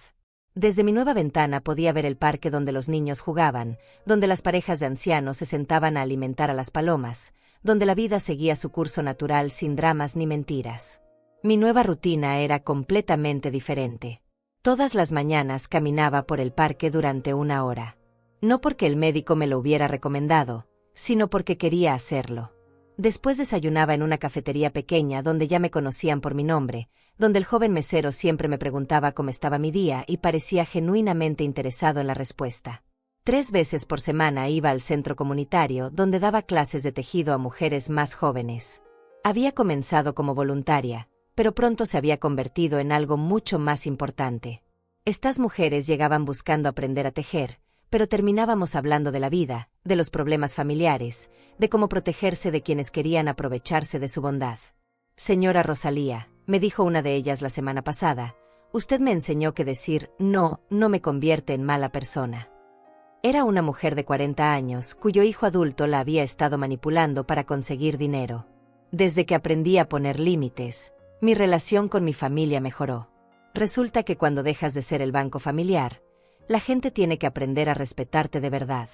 Desde mi nueva ventana podía ver el parque donde los niños jugaban, donde las parejas de ancianos se sentaban a alimentar a las palomas, donde la vida seguía su curso natural sin dramas ni mentiras. Mi nueva rutina era completamente diferente. Todas las mañanas caminaba por el parque durante 1 hora. No porque el médico me lo hubiera recomendado, sino porque quería hacerlo. Después desayunaba en una cafetería pequeña donde ya me conocían por mi nombre, donde el joven mesero siempre me preguntaba cómo estaba mi día y parecía genuinamente interesado en la respuesta. 3 veces por semana iba al centro comunitario donde daba clases de tejido a mujeres más jóvenes. Había comenzado como voluntaria, pero pronto se había convertido en algo mucho más importante. Estas mujeres llegaban buscando aprender a tejer, pero terminábamos hablando de la vida, de los problemas familiares, de cómo protegerse de quienes querían aprovecharse de su bondad. Señora Rosalía, me dijo una de ellas la semana pasada, usted me enseñó que decir no me convierte en mala persona. Era una mujer de 40 años, cuyo hijo adulto la había estado manipulando para conseguir dinero. Desde que aprendí a poner límites, mi relación con mi familia mejoró. Resulta que cuando dejas de ser el banco familiar, la gente tiene que aprender a respetarte de verdad.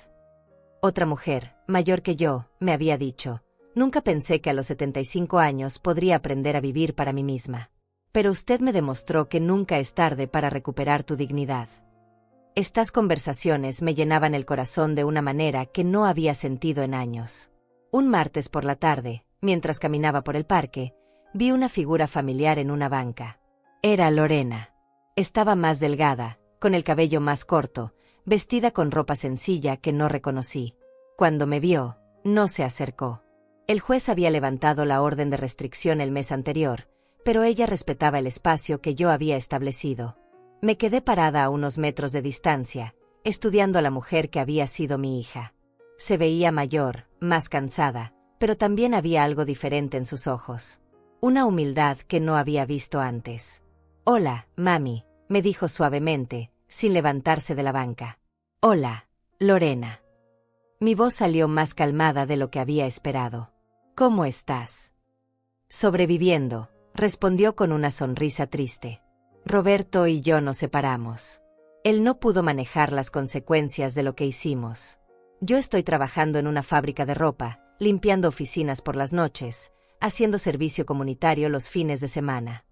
Otra mujer, mayor que yo, me había dicho, nunca pensé que a los 75 años podría aprender a vivir para mí misma. Pero usted me demostró que nunca es tarde para recuperar tu dignidad. Estas conversaciones me llenaban el corazón de una manera que no había sentido en años. Un martes por la tarde, mientras caminaba por el parque, vi una figura familiar en una banca. Era Lorena. Estaba más delgada, con el cabello más corto, vestida con ropa sencilla que no reconocí. Cuando me vio, no se acercó. El juez había levantado la orden de restricción el mes anterior, pero ella respetaba el espacio que yo había establecido. Me quedé parada a unos metros de distancia, estudiando a la mujer que había sido mi hija. Se veía mayor, más cansada, pero también había algo diferente en sus ojos. Una humildad que no había visto antes. «Hola, mami», me dijo suavemente, sin levantarse de la banca. «Hola, Lorena». Mi voz salió más calmada de lo que había esperado. «¿Cómo estás?» «Sobreviviendo», respondió con una sonrisa triste. «Roberto y yo nos separamos. Él no pudo manejar las consecuencias de lo que hicimos. Yo estoy trabajando en una fábrica de ropa, limpiando oficinas por las noches, haciendo servicio comunitario los fines de semana.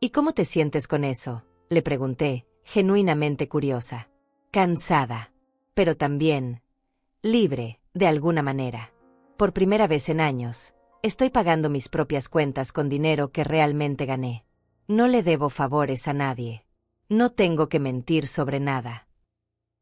¿Y cómo te sientes con eso?, le pregunté, genuinamente curiosa. Cansada. Pero también libre, de alguna manera. Por primera vez en años, estoy pagando mis propias cuentas con dinero que realmente gané. No le debo favores a nadie. No tengo que mentir sobre nada.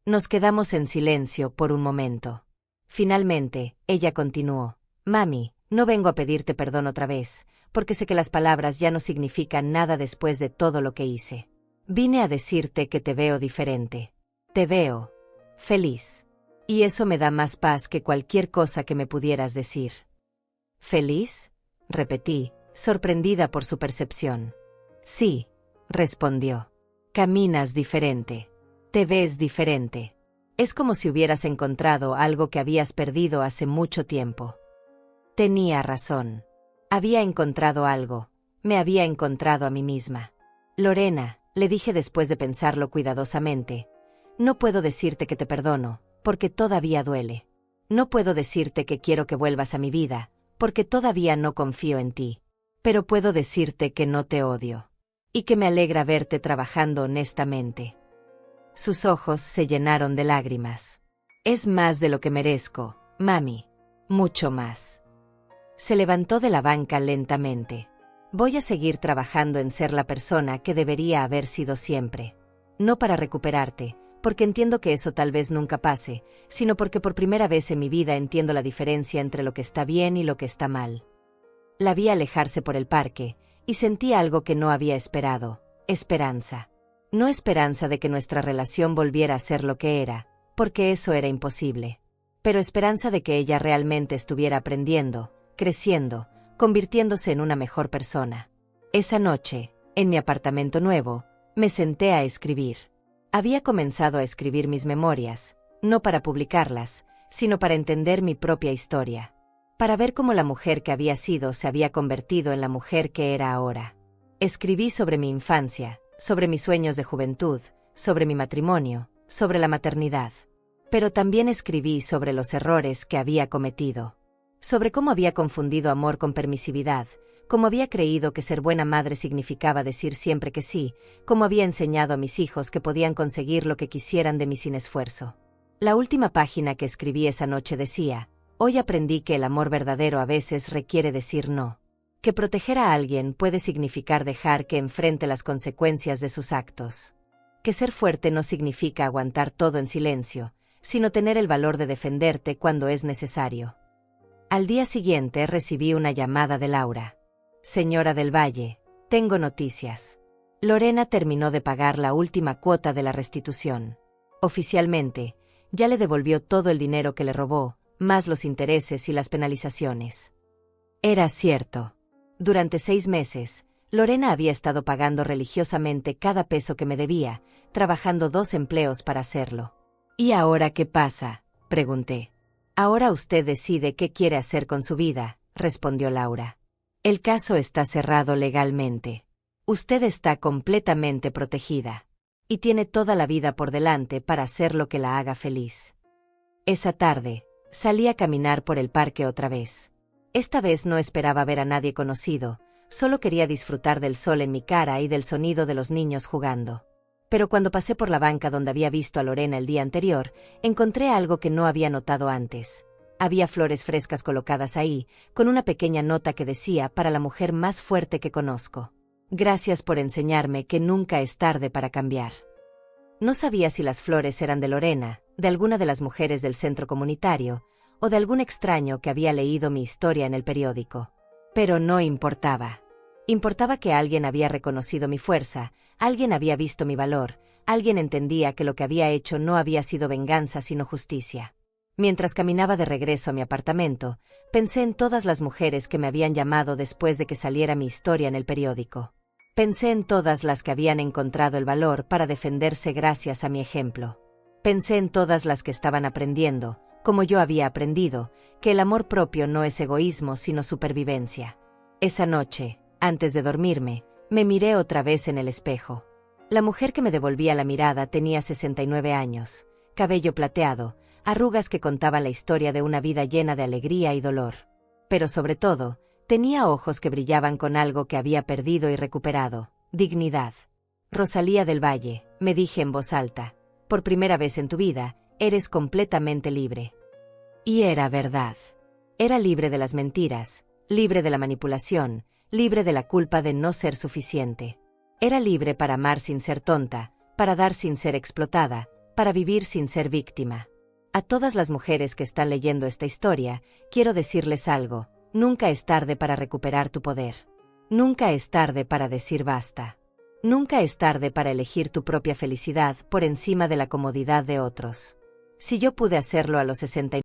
Nos quedamos en silencio por un momento. Finalmente, ella continuó. Mami, no vengo a pedirte perdón otra vez, porque sé que las palabras ya no significan nada después de todo lo que hice. Vine a decirte que te veo diferente. Te veo feliz. Y eso me da más paz que cualquier cosa que me pudieras decir. ¿Feliz?, repetí, sorprendida por su percepción. Sí, respondió. Caminas diferente. Te ves diferente. Es como si hubieras encontrado algo que habías perdido hace mucho tiempo. Tenía razón. Había encontrado algo. Me había encontrado a mí misma. Lorena, le dije después de pensarlo cuidadosamente, no puedo decirte que te perdono, porque todavía duele. No puedo decirte que quiero que vuelvas a mi vida, porque todavía no confío en ti. Pero puedo decirte que no te odio. Y que me alegra verte trabajando honestamente. Sus ojos se llenaron de lágrimas. Es más de lo que merezco, mami. Mucho más. Se levantó de la banca lentamente. Voy a seguir trabajando en ser la persona que debería haber sido siempre. No para recuperarte, porque entiendo que eso tal vez nunca pase, sino porque por primera vez en mi vida entiendo la diferencia entre lo que está bien y lo que está mal. La vi alejarse por el parque, y sentí algo que no había esperado: esperanza. No esperanza de que nuestra relación volviera a ser lo que era, porque eso era imposible. Pero esperanza de que ella realmente estuviera aprendiendo, creciendo, convirtiéndose en una mejor persona. Esa noche, en mi apartamento nuevo, me senté a escribir. Había comenzado a escribir mis memorias, no para publicarlas, sino para entender mi propia historia. Para ver cómo la mujer que había sido se había convertido en la mujer que era ahora. Escribí sobre mi infancia, sobre mis sueños de juventud, sobre mi matrimonio, sobre la maternidad. Pero también escribí sobre los errores que había cometido. Sobre cómo había confundido amor con permisividad, cómo había creído que ser buena madre significaba decir siempre que sí, cómo había enseñado a mis hijos que podían conseguir lo que quisieran de mí sin esfuerzo. La última página que escribí esa noche decía: hoy aprendí que el amor verdadero a veces requiere decir no. Que proteger a alguien puede significar dejar que enfrente las consecuencias de sus actos. Que ser fuerte no significa aguantar todo en silencio, sino tener el valor de defenderte cuando es necesario. Al día siguiente recibí una llamada de Laura. Señora del Valle, tengo noticias. Lorena terminó de pagar la última cuota de la restitución. Oficialmente, ya le devolvió todo el dinero que le robó, más los intereses y las penalizaciones. Era cierto. Durante 6 meses, Lorena había estado pagando religiosamente cada peso que me debía, trabajando 2 empleos para hacerlo. ¿Y ahora qué pasa?, pregunté. Ahora usted decide qué quiere hacer con su vida, respondió Laura. El caso está cerrado legalmente. Usted está completamente protegida. Y tiene toda la vida por delante para hacer lo que la haga feliz. Esa tarde, salí a caminar por el parque otra vez. Esta vez no esperaba ver a nadie conocido, solo quería disfrutar del sol en mi cara y del sonido de los niños jugando. Pero cuando pasé por la banca donde había visto a Lorena el día anterior, encontré algo que no había notado antes. Había flores frescas colocadas ahí, con una pequeña nota que decía: para la mujer más fuerte que conozco. Gracias por enseñarme que nunca es tarde para cambiar. No sabía si las flores eran de Lorena, de alguna de las mujeres del centro comunitario, o de algún extraño que había leído mi historia en el periódico. Pero no importaba. Importaba que alguien había reconocido mi fuerza, alguien había visto mi valor, alguien entendía que lo que había hecho no había sido venganza sino justicia. Mientras caminaba de regreso a mi apartamento, pensé en todas las mujeres que me habían llamado después de que saliera mi historia en el periódico. Pensé en todas las que habían encontrado el valor para defenderse gracias a mi ejemplo. Pensé en todas las que estaban aprendiendo, como yo había aprendido, que el amor propio no es egoísmo sino supervivencia. Esa noche, antes de dormirme, me miré otra vez en el espejo. La mujer que me devolvía la mirada tenía 69 años, cabello plateado, arrugas que contaban la historia de una vida llena de alegría y dolor. Pero sobre todo, tenía ojos que brillaban con algo que había perdido y recuperado: Dignidad. Rosalía del Valle, me dije en voz alta, por primera vez en tu vida, eres completamente libre. Y era verdad. Era libre de las mentiras, libre de la manipulación, libre de la culpa de no ser suficiente. Era libre para amar sin ser tonta, para dar sin ser explotada, para vivir sin ser víctima. A todas las mujeres que están leyendo esta historia, quiero decirles algo: nunca es tarde para recuperar tu poder. Nunca es tarde para decir basta. Nunca es tarde para elegir tu propia felicidad por encima de la comodidad de otros. Si yo pude hacerlo a los 60